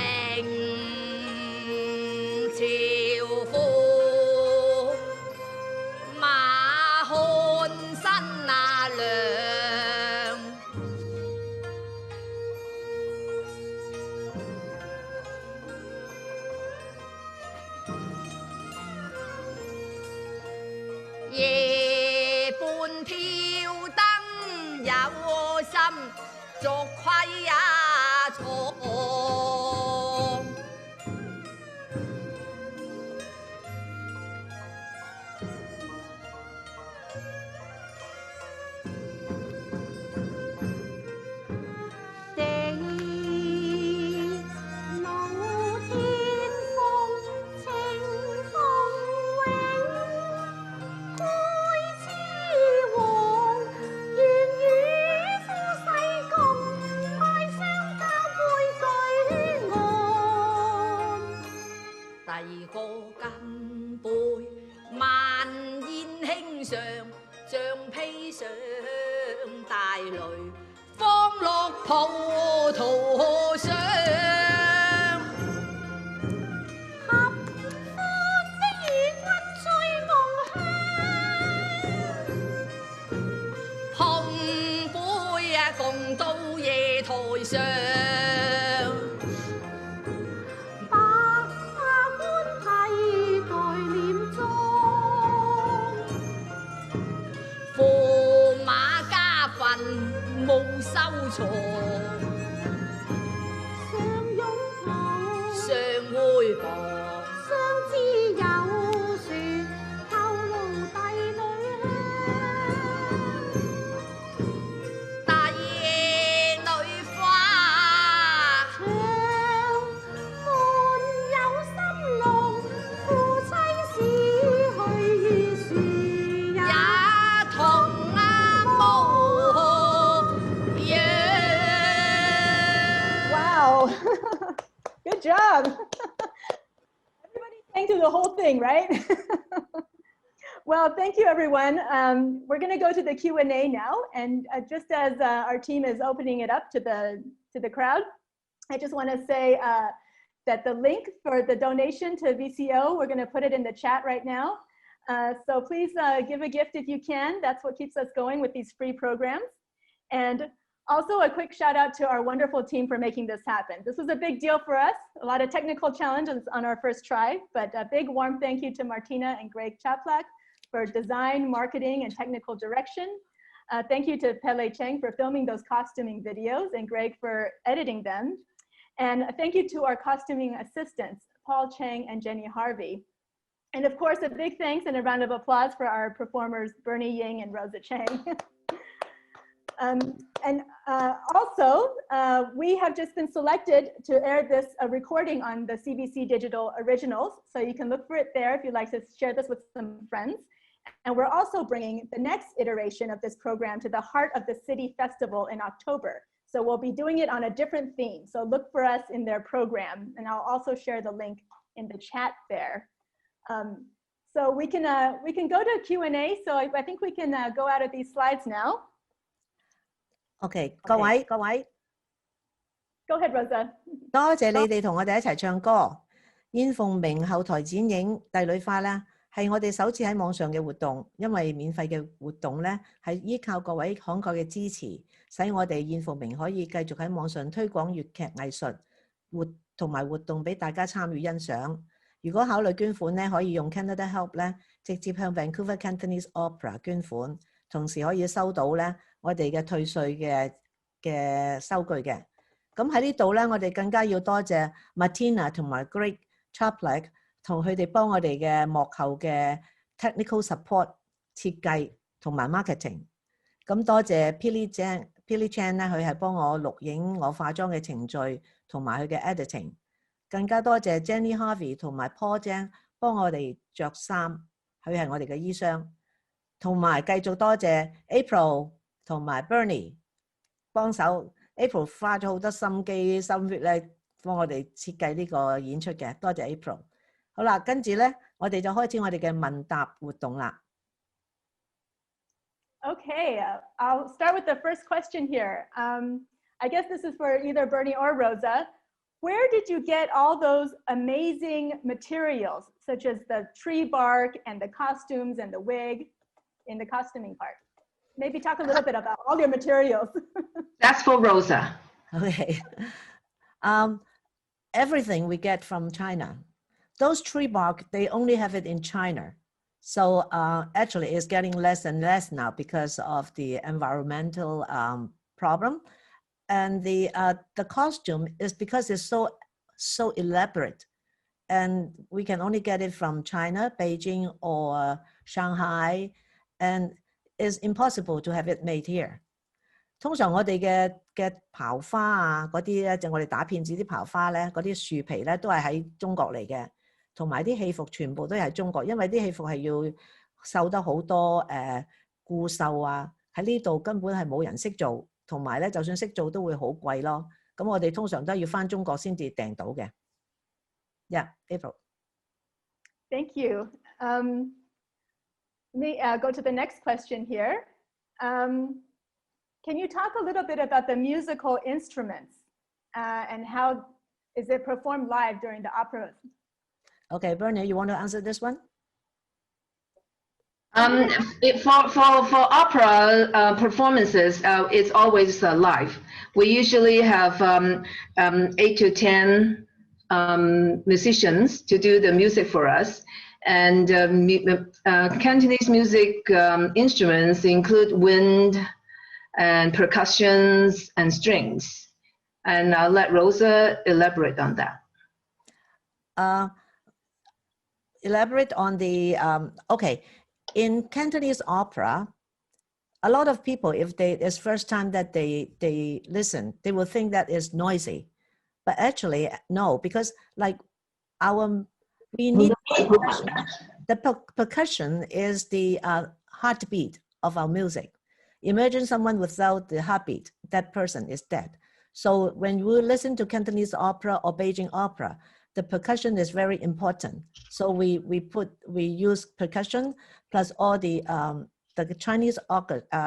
[SPEAKER 4] 朝夫馬漢新那良，夜半挑燈有心，昨虧也錯。第個金杯萬煙輕上，像披上大雷，方落葡萄上。合歡的雨鬱醉夢鄉，碰杯共到夜台上。冇收藏，相擁抱，相會傍，相知有説，透露帝女香。帝女花，長滿有心龍，夫妻死去於樹也同
[SPEAKER 2] Wow.
[SPEAKER 1] Good job. Everybody sang through the whole thing, right? Well, thank you, everyone. We're going to go to the Q&A now. And just as our team is opening it up to the crowd, I just want to say that the link for the donation to VCO, we're going to put it in the chat right now. So please give a gift if you can. That's what keeps us going with these free programs. And also a quick shout out to our wonderful team for making this happen. This was a big deal for us. A lot of technical challenges on our first try, but a big warm thank you to Martina and Greg Chaplak for design, marketing, and technical direction. Thank you to Pele Cheng for filming those costuming videos and Greg for editing them. And thank you to our costuming assistants, Paul Cheng and Jenny Harvey. And of course, a big thanks and a round of applause for our performers, Bernie Ying and Rosa Cheng. Also, we have just been selected to air this recording on the CBC Digital Originals. So you can look for it there if you'd like to share this with some friends. And we're also bringing the next iteration of this program to the Heart of the City Festival in October. So we'll be doing it on a different theme. So look for us in their program. And I'll also share the link in the chat there. So we can go to Q&A. So I think we can go out of these slides now.
[SPEAKER 2] OK， 各位，
[SPEAKER 1] Go ahead, Rosa.
[SPEAKER 2] 多謝你哋同我哋一齊唱歌。燕鳳鳴後台剪影帝女花咧，係我哋首次喺網上嘅活動，因為免費嘅活動咧係依靠各位慷慨嘅支持，使我哋燕鳳鳴可以繼續喺網上推廣粵劇藝術同埋活動俾大家參與欣賞。如果考慮捐款咧，可以用 Canada Help 咧，直接向 Vancouver Cantonese Opera 捐款，同時可以收到咧我哋嘅退稅嘅收據嘅。咁喺呢度咧，我哋更加要多謝 Martina 同埋 Greg Chaplak 同佢哋幫我哋嘅幕後嘅 technical support 設計同埋 marketing。咁多謝 Pili Cheng 咧，佢係幫我錄影我化妝嘅程序同埋佢嘅 editing。更加多謝 Jenny Harvey 同埋 Paul Cheng 幫我哋着衫，佢係我哋嘅衣箱。同埋繼續多謝 April 同埋 Bernie 幫手。April 花咗好多心機心血咧，幫我哋設計呢個演出嘅，多謝 April。好啦，跟住咧，我哋就開始我哋嘅問答活動啦。
[SPEAKER 1] Okay, I'll start with the first question here. I guess this is for either Bernie or Rosa. Where did you get all those amazing materials, such as the tree bark and the costumes and the wig in the costuming part? Maybe talk a little bit about all your materials.
[SPEAKER 3] That's for Rosa.
[SPEAKER 2] Okay. Everything we get from China. Those tree bark, they only have it in China. So actually it's getting less and less now because of the environmental problem. And the costume is because it's so elaborate. And we can only get it from China, Beijing or Shanghai. And it's impossible to have it made here. 通常我哋嘅刨花啊，嗰啲咧就我哋打片子啲刨花咧，嗰啲樹皮咧都係喺中國嚟嘅，同埋啲戲服全部都係中國，因為啲戲服係要繡得好多固繡啊，喺呢度根本係冇人識做，同埋咧就算識做都會好貴咯。咁我哋通常都要返中國先至訂到嘅。Yeah, April.
[SPEAKER 1] Thank you. Let me go to the next question here. Can you talk a little bit about the musical instruments and how is it performed live during the operas?
[SPEAKER 2] Okay, Bernie, you want to answer this one?
[SPEAKER 3] For opera performances, it's always live. We usually have 8 to 10 musicians to do the music for us. And Cantonese music instruments include wind and percussions and strings. And I'll let Rosa elaborate on that.
[SPEAKER 2] Elaborate on the, okay. In Cantonese opera, a lot of people, if it's first time that they listen, they will think that it's noisy. But actually, no, because like we need percussion. The percussion is the heartbeat of our music. Imagine someone without the heartbeat, that person is dead. So when you listen to Cantonese opera or Beijing opera, the percussion is very important. So we use percussion plus all the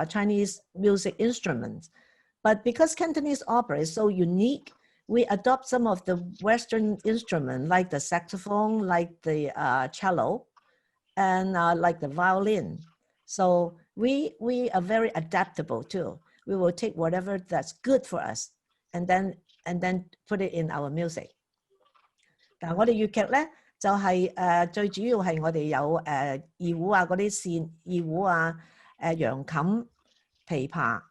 [SPEAKER 2] Chinese music instruments. But because Cantonese opera is so unique, we adopt some of the Western instruments like the saxophone, like the cello, and like the violin. So we are very adaptable too. We will take whatever that's good for us and then put it in our music. 嗱，我哋粵劇咧就係最主要係我哋有二胡啊嗰啲線，二胡啊揚琴、琵琶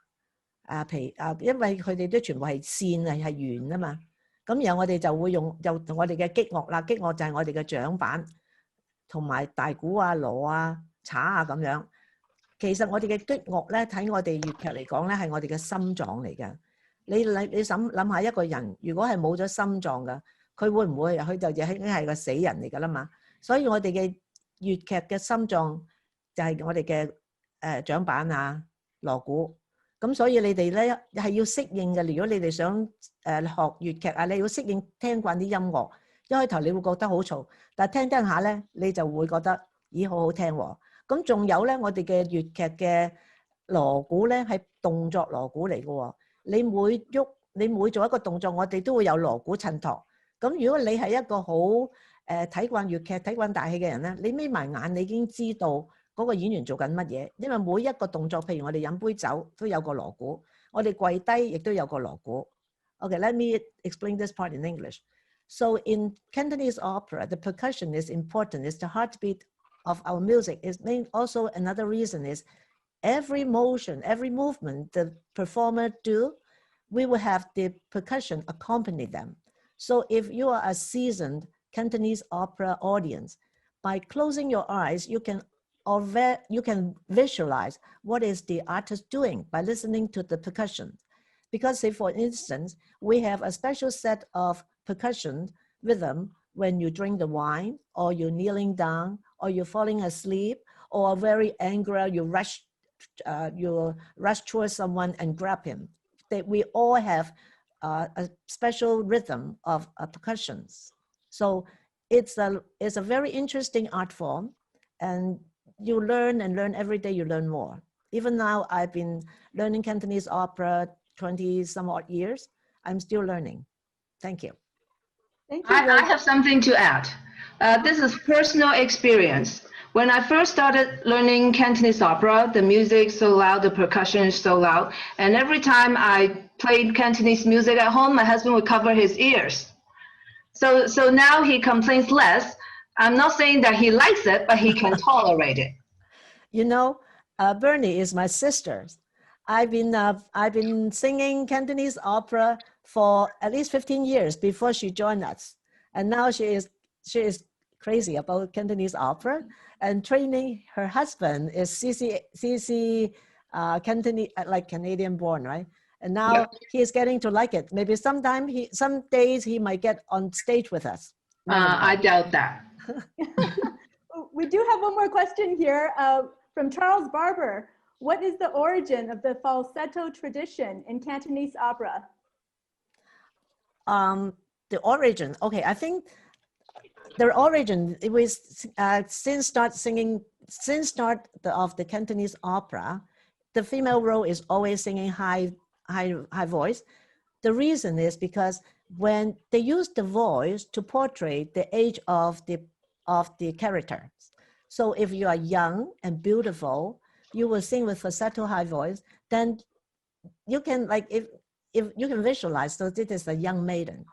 [SPEAKER 2] 因為佢哋都全部係線係圓啊嘛，咁然後我哋就會用我哋嘅擊樂啦，擊樂就係我哋嘅掌板同埋大鼓啊、鑼啊、镲啊咁樣。其實我哋嘅擊樂咧喺我哋粵劇嚟講咧係我哋嘅心臟嚟嘅。你諗下一個人如果係冇咗心臟嘅，佢會唔會佢就已經係個死人嚟㗎啦嘛？所以我哋嘅粵劇嘅心臟就係我哋嘅掌板啊、鑼鼓。咁所以你哋咧係要適應嘅。如果你哋想學粵劇啊，你要適應聽慣啲音樂。一開頭你會覺得好嘈，但係聽下咧，你就會覺得咦好好聽喎。咁仲有咧，我哋嘅粵劇嘅鑼鼓咧係動作鑼鼓嚟嘅喎。你每做一個動作，我哋都會有鑼鼓襯托。咁如果你係一個好睇慣粵劇、睇慣大戲嘅人咧，你眯埋眼，你已經知道嗰個演員做緊乜嘢，因為每一個動作，譬如我哋飲杯酒都有個鑼鼓，我哋跪低亦都有個鑼鼓。Okay, let me explain this part in English. So in Cantonese opera, the percussion is important. It's the heartbeat of our music. Also another reason is every motion, every movement the performer do, we will have the percussion accompany them. So if you are a seasoned Cantonese opera audience, by closing your eyes, you can visualize what is the artist doing by listening to the percussion. Because say, for instance, we have a special set of percussion rhythm when you drink the wine, or you're kneeling down, or you're falling asleep, or very angry, you rush towards someone and grab him. We all have a special rhythm of percussions. So it's a very interesting art form, and you learn and learn every day. You learn more. Even now, I've been learning Cantonese opera 20 some odd years. I'm still learning. Thank you.
[SPEAKER 1] Thank you.
[SPEAKER 3] I have something to add. This is personal experience. When I first started learning Cantonese opera, the music so loud, the percussion is so loud, and every time I played Cantonese music at home, my husband would cover his ears. So now he complains less. I'm not saying that he likes it, but he can tolerate it.
[SPEAKER 2] You know, Bernie is my sister. I've been singing Cantonese opera for at least 15 years before she joined us, and now she is crazy about Cantonese opera and training. Her husband is CC Cantonese, like Canadian born, right? And now
[SPEAKER 3] Yep.
[SPEAKER 2] he is getting to like it. Maybe some days he might get on stage with us.
[SPEAKER 3] I doubt that.
[SPEAKER 1] We do have one more question here from Charles Barber. What is the origin of the falsetto tradition in Cantonese opera?
[SPEAKER 2] The origin, okay, I think the origin, it was since start of the Cantonese opera, the female role is always singing high voice. The reason is because when they use the voice to portray the age of the characters. So if you are young and beautiful, you will sing with falsetto high voice, then you can, like, if you can visualize, so this is a young maiden.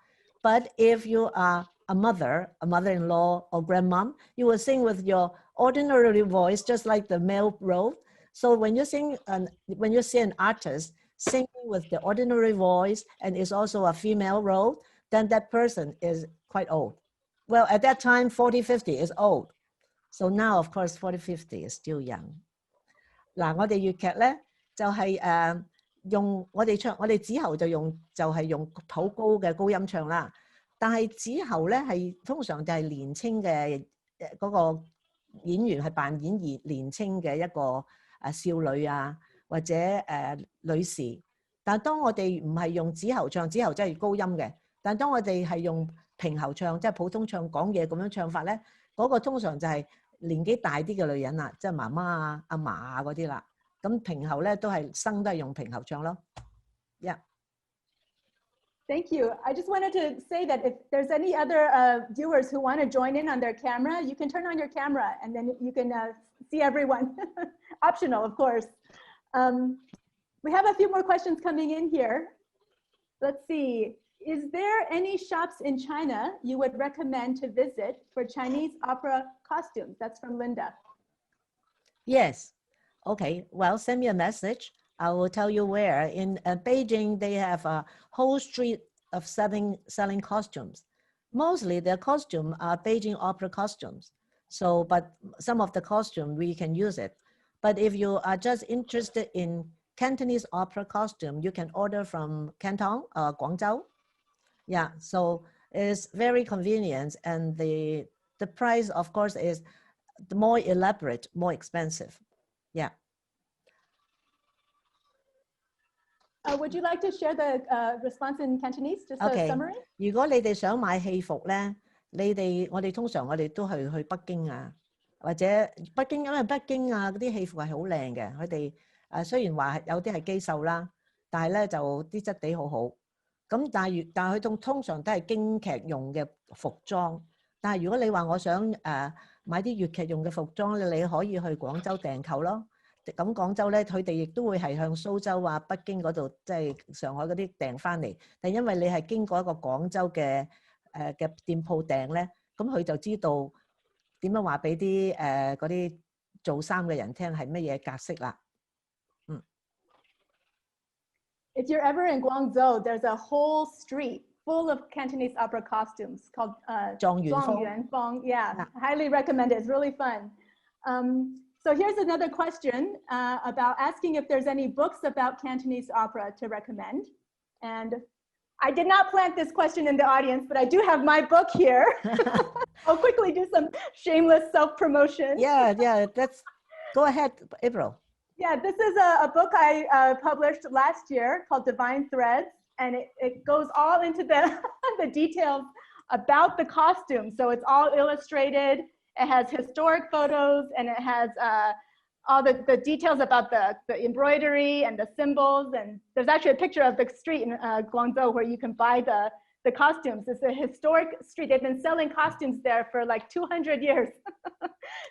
[SPEAKER 2] But if you are a mother-in-law or grandmom, you will sing with your ordinary voice, just like the male role. So when you sing, when you see an artist singing with the ordinary voice and is also a female role, then that person is quite old. Well, at that time, 40, 50 is old. So now, of course, 40, 50 is still young. 嗱，我哋粵劇咧就係用我哋子喉就係用好高嘅高音唱啦。但係子喉咧係通常就係年青嘅嗰個演員係扮演年青嘅一個少女啊，或者女士。但係當我哋唔係用子喉唱，子喉真係高音嘅。但係當我哋係用平喉唱，即係普通唱講嘢咁樣唱法咧，嗰個通常就係年紀大啲嘅女人啦，即係媽媽啊、阿嫲啊嗰啲啦。咁平喉咧都係用平喉唱咯。Yeah.
[SPEAKER 1] Thank you. I just wanted to say that if there's any other viewers who want to join in on their camera, you can turn on your camera and then you can see everyone. Optional, of course. We have a few more questions coming in here. Let's see. Is there any shops in China you would recommend to visit for Chinese opera costumes? That's from Linda.
[SPEAKER 2] Yes. Okay. Well, send me a message. I will tell you where. In Beijing, they have a whole street of selling costumes. Mostly their costumes are Beijing opera costumes. So, but some of the costume, we can use it. But if you are just interested in Cantonese opera costume, you can order from Canton, Guangzhou. Yeah, so it's very convenient. And the price, of course, is more elaborate, more expensive. Yeah.
[SPEAKER 1] Would you like to share the response in Cantonese, just a summary?
[SPEAKER 2] 如果你哋想買戲服咧，我哋通常都係去北京啊，或者北京，因為北京啊嗰啲戲服係好靚嘅，佢哋雖然話有啲係機繡啦，但係咧就啲質地好好。咁但係佢通常都係京劇用嘅服裝。但係如果你話我想買啲粵劇用嘅服裝咧，你可以去廣州訂購咯。咁廣州咧，佢哋亦都會係向蘇州啊、北京嗰度，即係上海嗰啲訂翻嚟。但因為你係經過一個廣州嘅店鋪訂咧，咁佢就知道點樣話俾啲嗰啲做衫嘅人聽係乜嘢格式啦。
[SPEAKER 1] If you're ever in Guangzhou, there's a whole street full of Cantonese opera costumes called
[SPEAKER 2] 狀元
[SPEAKER 1] 風. Yeah, highly recommend it. It's really fun. So here's another question about asking if there's any books about Cantonese opera to recommend. And I did not plant this question in the audience, but I do have my book here. I'll quickly do some shameless self-promotion.
[SPEAKER 2] Yeah, go ahead, April.
[SPEAKER 1] Yeah, this is a book I published last year called Divine Threads, and it goes all into the details about the costume. So it's all illustrated. It has historic photos, and it has all the details about the embroidery and the symbols. And there's actually a picture of the street in Guangzhou where you can buy the costumes. It's a historic street. They've been selling costumes there for like 200 years.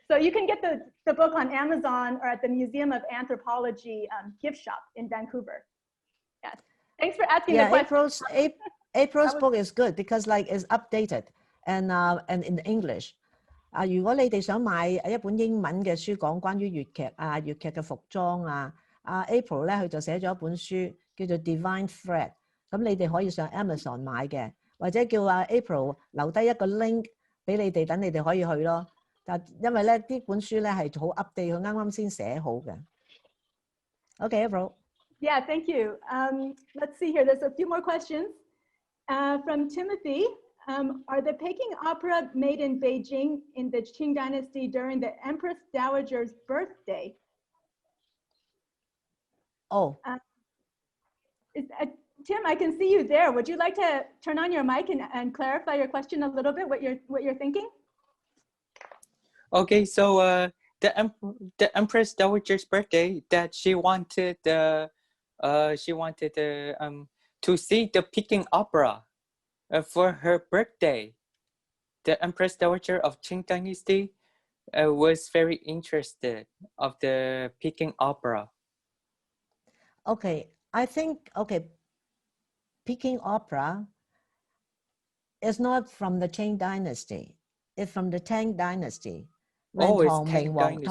[SPEAKER 1] So you can get the book on Amazon or at the Museum of Anthropology gift shop in Vancouver. Yeah. Thanks for asking the question.
[SPEAKER 2] April's book is good because it's updated and in English. 如果你哋想買一本英文嘅書講關於粵劇啊、粵劇嘅服裝啊，April 咧佢就寫咗一本書叫做 Divine Thread， 咁你哋可以上 Amazon 買嘅，或者叫April 留低一個 link 俾你哋，等你哋可以去咯。但因為咧呢本書咧係好 update， 佢啱啱先寫好嘅。Okay, April.
[SPEAKER 1] Yeah, thank you. Let's see here. There's a few more questions from Timothy. Are the Peking opera made in Beijing in the Qing Dynasty during the Empress Dowager's birthday?
[SPEAKER 2] Oh.
[SPEAKER 1] Tim, I can see you there. Would you like to turn on your mic and clarify your question a little bit, what you're thinking?
[SPEAKER 5] Okay, so the Empress Dowager's birthday, that she wanted to see the Peking opera. For her birthday, the Empress Dowager of Qing Dynasty was very interested of the Peking opera.
[SPEAKER 2] Okay, I think, Peking opera is not from the Qing Dynasty. It's from the Tang Dynasty.
[SPEAKER 5] It's Tang Dynasty.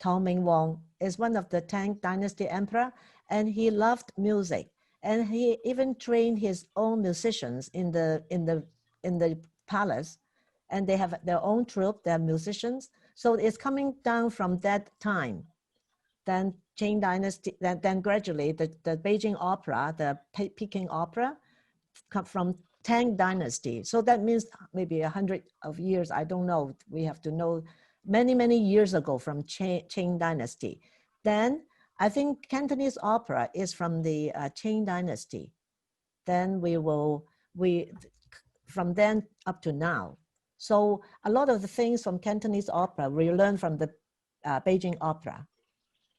[SPEAKER 2] Tang Ming Wang is one of the Tang Dynasty emperor, and he loved music. And he even trained his own musicians in the palace, and they have their own troupe, their musicians. So it's coming down from that time. Then Qing Dynasty, then gradually the Beijing opera, the Peking opera, come from Tang Dynasty. So that means maybe 100 of years. I don't know. We have to know many years ago from Qing Dynasty. Then I think Cantonese opera is from the Cheng Dynasty. Then from then up to now. So a lot of the things from Cantonese opera we learn from the Beijing opera,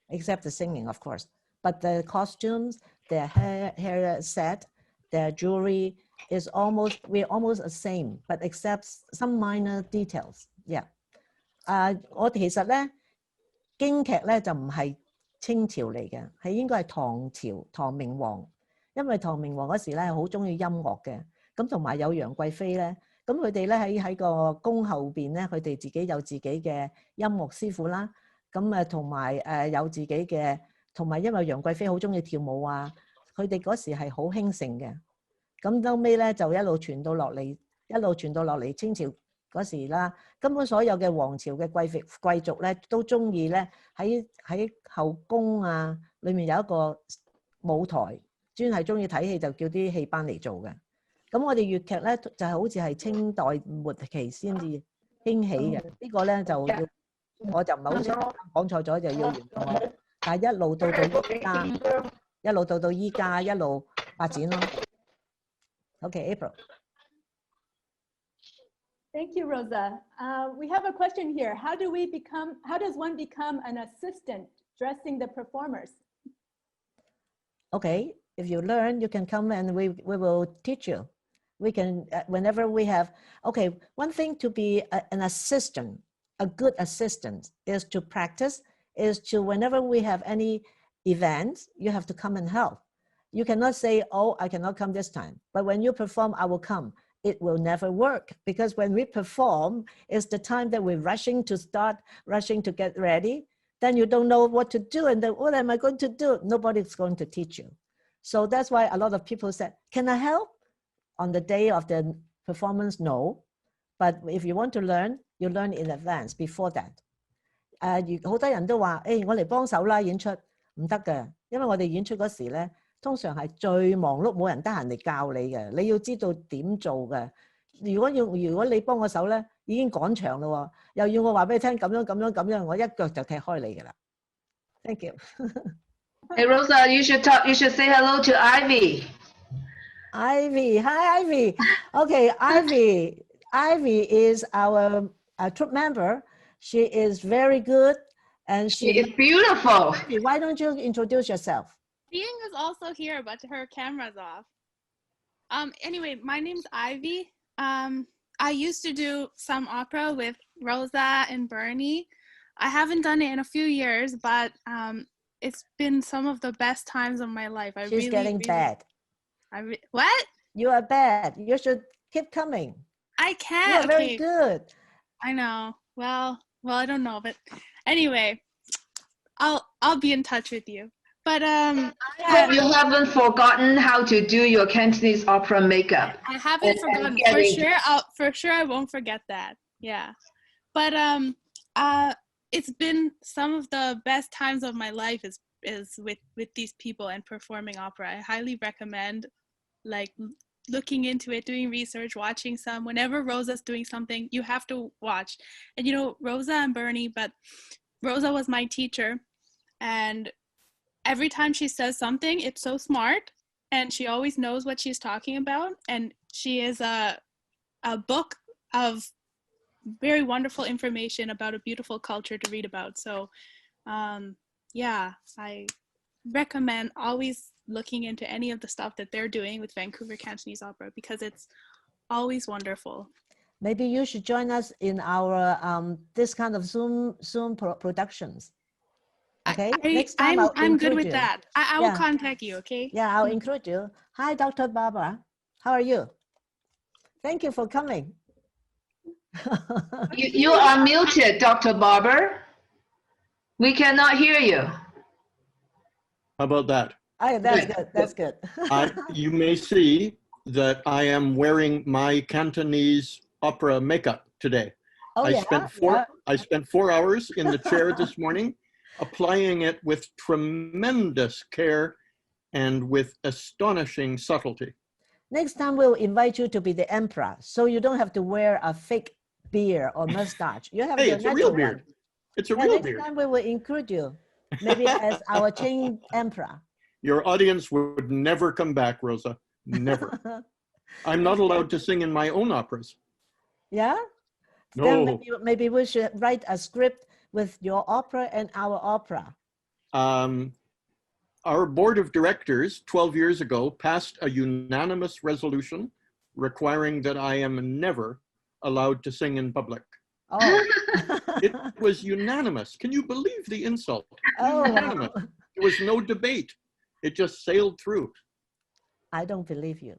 [SPEAKER 2] except the singing, of course. But the costumes, their hair set, their jewelry is we're almost the same, but except some minor details. Yeah. 我其實咧京劇咧就唔係清朝嚟嘅，係應該係唐朝唐明皇，因為唐明皇嗰時咧好中意音樂嘅，咁同埋有楊貴妃咧，咁佢哋咧喺個宮後邊咧，佢哋自己有自己嘅音樂師傅啦，咁同埋有自己嘅，同埋因為楊貴妃好中意跳舞啊，佢哋嗰時係好興盛嘅，咁後尾咧就一路傳到落嚟清朝嗰時啦，根本所有嘅皇朝嘅貴族咧都中意咧喺後宮啊裏面有一個舞台，專係中意睇戲就叫啲戲班嚟做嘅。咁我哋粵劇咧就係好似係清代末期先至興起嘅，呢個咧就要我就唔係好清楚，講錯咗就要原諒我。但係一路到依家一路發展咯。Okay, April.
[SPEAKER 1] Thank you, Rosa. We have a question here. How does one become an assistant dressing the performers?
[SPEAKER 2] Okay, if you learn, you can come and we will teach you. We can, whenever we have, okay, one thing to be an assistant, a good assistant is to practice, is to whenever we have any events, you have to come and help. You cannot say, oh, I cannot come this time. But when you perform, I will come. It will never work because when we perform, it's the time that we're rushing to get ready. Then you don't know what to do. And then what am I going to do? Nobody's going to teach you. So that's why a lot of people said, can I help? On the day of the performance, no. But if you want to learn, you learn in advance before that. 好多人都話，我嚟幫手啦，演出唔得嘅，因為我哋演出嗰時咧，通常係最忙碌，冇人得閒嚟教你嘅，你要知道點做嘅。如果你幫我手咧，已經趕場咯，又要我話俾你聽咁樣，我一腳就踢開你㗎啦。Thank you.
[SPEAKER 3] Hey Rosa, you should say hello to Ivy.
[SPEAKER 2] Ivy, hi Ivy. Okay, Ivy is our troop member. She is very good, and she
[SPEAKER 3] is beautiful.
[SPEAKER 2] Ivy, why don't you introduce yourself?
[SPEAKER 6] Ying is also here, but her camera's off. Anyway, my name's Ivy. I used to do some opera with Rosa and Bernie. I haven't done it in a few years, but it's been some of the best times of my life.
[SPEAKER 2] She's getting bad.
[SPEAKER 6] What?
[SPEAKER 2] You are bad. You should keep coming.
[SPEAKER 6] I can't.
[SPEAKER 2] You are very good.
[SPEAKER 6] I know. Well, I don't know, but anyway, I'll be in touch with you. But
[SPEAKER 3] I hope you haven't forgotten how to do your Cantonese opera makeup.
[SPEAKER 6] I haven't forgotten. For sure I won't forget that. Yeah. But it's been some of the best times of my life is with these people and performing opera. I highly recommend looking into it, doing research, watching some. Whenever Rosa's doing something, you have to watch. And Rosa and Bernie, but Rosa was my teacher, and every time she says something, it's so smart, and she always knows what she's talking about, and she is a book of very wonderful information about a beautiful culture to read about. So yeah, I recommend always looking into any of the stuff that they're doing with Vancouver Cantonese Opera because it's always wonderful.
[SPEAKER 2] Maybe you should join us in our this kind of Zoom productions. Okay, next time
[SPEAKER 6] I'm good with that. I will contact you, okay?
[SPEAKER 2] Yeah, I'll include you. Hi, Dr. Barbara. How are you? Thank you for coming.
[SPEAKER 3] You are muted, Dr. Barber. We cannot hear you.
[SPEAKER 7] How about that?
[SPEAKER 2] Oh, that's good. That's good.
[SPEAKER 7] You may see that I am wearing my Cantonese opera makeup today.
[SPEAKER 2] Oh,
[SPEAKER 7] I spent 4 hours in the chair this morning, applying it with tremendous care and with astonishing subtlety.
[SPEAKER 2] Next time we'll invite you to be the emperor, so you don't have to wear a fake beard or mustache. You have
[SPEAKER 7] it's a real beard. It's a real beard.
[SPEAKER 2] Next time we will include you. maybe as our Cheng emperor.
[SPEAKER 7] Your audience would never come back, Rosa. Never. I'm not allowed to sing in my own operas.
[SPEAKER 2] Yeah?
[SPEAKER 7] No.
[SPEAKER 2] Then maybe we should write a script with your opera and our opera.
[SPEAKER 7] Our board of directors 12 years ago passed a unanimous resolution requiring that I am never allowed to sing in public.
[SPEAKER 2] Oh.
[SPEAKER 7] It was unanimous. Can you believe the insult?
[SPEAKER 2] Oh,
[SPEAKER 7] Unanimous.
[SPEAKER 2] wow.
[SPEAKER 7] There was no debate. It just sailed through.
[SPEAKER 2] I don't believe you.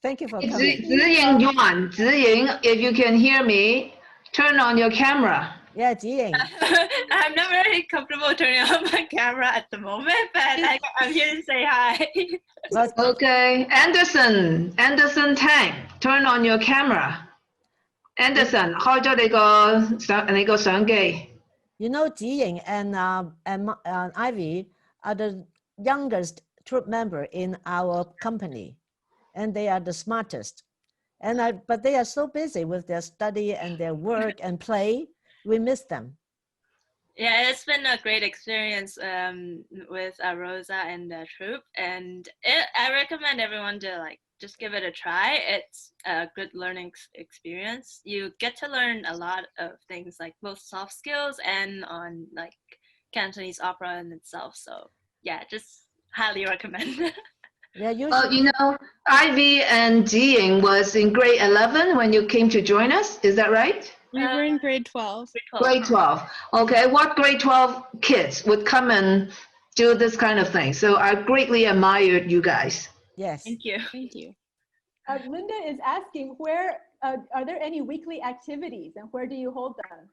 [SPEAKER 2] Thank you for
[SPEAKER 3] Zi
[SPEAKER 2] coming.
[SPEAKER 3] Ying Yuan, Zi Ying, if you can hear me, turn on your camera.
[SPEAKER 2] Yeah, Jiying.
[SPEAKER 8] I'm not very comfortable turning on my camera at the moment, but I'm here to say hi.
[SPEAKER 3] Okay, Anderson Tang, turn on your camera. Anderson, 開咗你個相機。
[SPEAKER 2] You know, Jiying and Ivy are the youngest troop member in our company, and they are the smartest. But they are so busy with their study and their work and play. We miss them.
[SPEAKER 8] Yeah, it's been a great experience with Rosa and the troupe, and I recommend everyone to just give it a try. It's a good learning experience. You get to learn a lot of things, like both soft skills and on Cantonese opera in itself. So yeah, just highly recommend.
[SPEAKER 2] Yeah,
[SPEAKER 3] Well, you know, Ivy and Jiying was in grade 11 when you came to join us. Is that right?
[SPEAKER 6] We were in grade 12.
[SPEAKER 3] Grade 12. Okay, what grade 12 kids would come and do this kind of thing? So I greatly admired you guys.
[SPEAKER 2] Yes.
[SPEAKER 8] Thank you.
[SPEAKER 6] Thank you.
[SPEAKER 1] Linda is asking, where are there any weekly activities and where do you hold them?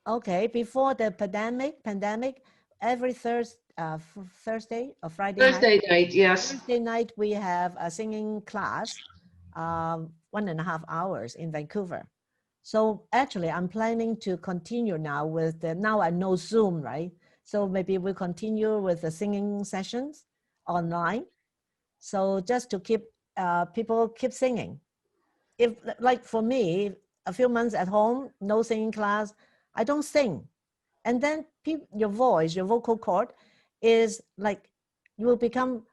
[SPEAKER 2] Okay, before the pandemic, every Thursday or Friday
[SPEAKER 3] Thursday
[SPEAKER 2] night,
[SPEAKER 3] night, yes.
[SPEAKER 2] Thursday night we have a singing class, 1.5 hours in Vancouver. So actually, I'm planning to continue now with now I know Zoom, right? So maybe we'll continue with the singing sessions online. So just to keep people keep singing. If like for me, a few months at home, no singing class, I don't sing. And then your voice, your vocal cord is like, you will become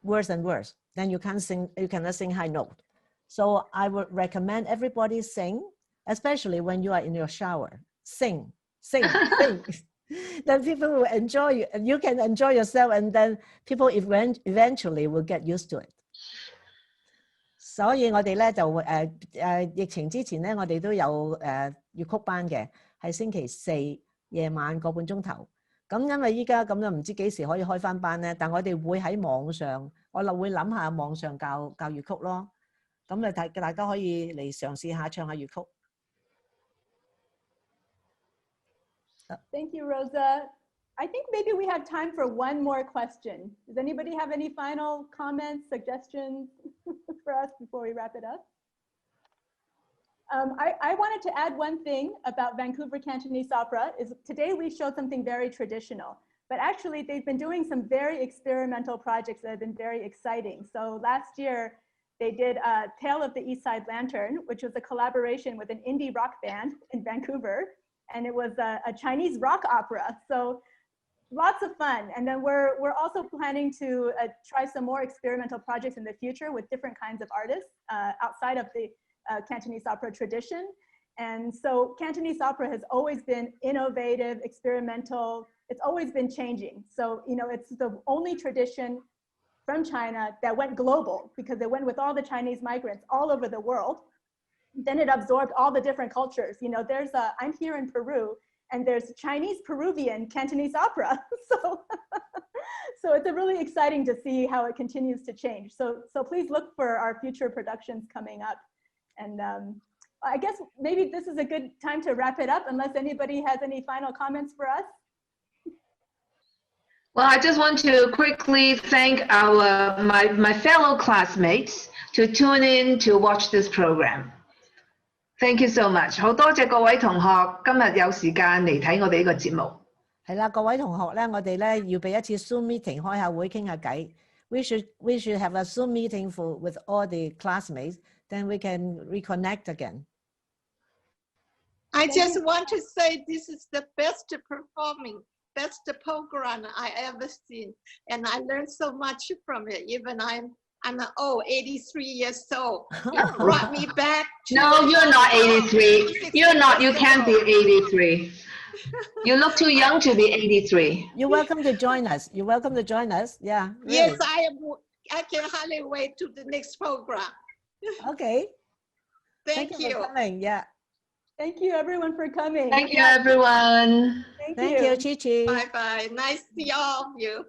[SPEAKER 2] worse and worse. Then you can't sing, you cannot sing high note. So I would recommend everybody sing, especially when you are in your shower. Sing, sing, sing. Then people will enjoy you, and you can enjoy yourself, and then people eventually will get used to it. 所以我哋咧就疫情之前咧，我哋都有粵曲班嘅，係星期四夜晚個半鐘頭。咁因為依家咁就唔知幾時可以開翻班咧，但我哋會喺網上，我會諗下網上教粵曲咯。咁你大家可以嚟嘗試下唱下粵曲。
[SPEAKER 1] Thank you, Rosa. I think maybe we have time for one more question. Does anybody have any final comments, suggestions for us before we wrap it up? I wanted to add one thing about Vancouver Cantonese Opera is today we showed something very traditional, but actually they've been doing some very experimental projects that have been very exciting. So last year they did Tale of the East Side Lantern, which was a collaboration with an indie rock band in Vancouver. And it was a Chinese rock opera. So lots of fun. And then we're also planning to try some more experimental projects in the future with different kinds of artists outside of the Cantonese opera tradition. And so Cantonese opera has always been innovative, experimental. It's always been changing. So, you know, it's the only tradition from China that went global because it went with all the Chinese migrants all over the world. Then it absorbed all the different cultures. You know, I'm here in Peru, and there's Chinese Peruvian Cantonese opera. So it's really exciting to see how it continues to change. So please look for our future productions coming up. And I guess maybe this is a good time to wrap it up, unless anybody has any final comments for us.
[SPEAKER 3] Well, I just want to quickly thank my fellow classmates to tune in to watch this program. Thank you so much. 好多謝各位同學今日有時間嚟睇我哋呢個節目。
[SPEAKER 2] 係啦，各位同學咧，我哋咧預備一次 Zoom meeting 開下會傾下偈。We should have a Zoom meeting with all the classmates, then we can reconnect again.
[SPEAKER 9] I just want to say this is the best program I ever seen, and I learned so much from it. Even I'm 83 years old. It brought me back.
[SPEAKER 3] No, you're not 83. You're not. You can't be 83. You look too young to be 83.
[SPEAKER 2] You're welcome to join us. You're welcome to join us. Yeah. Really.
[SPEAKER 9] Yes, I am. I can hardly wait to the next program.
[SPEAKER 2] Okay.
[SPEAKER 9] Thank you.
[SPEAKER 2] For coming. Yeah.
[SPEAKER 1] Thank you everyone for coming.
[SPEAKER 3] Thank you, everyone.
[SPEAKER 1] Thank
[SPEAKER 2] Thank you, Chi Chi.
[SPEAKER 9] Bye bye. Nice to see all of you.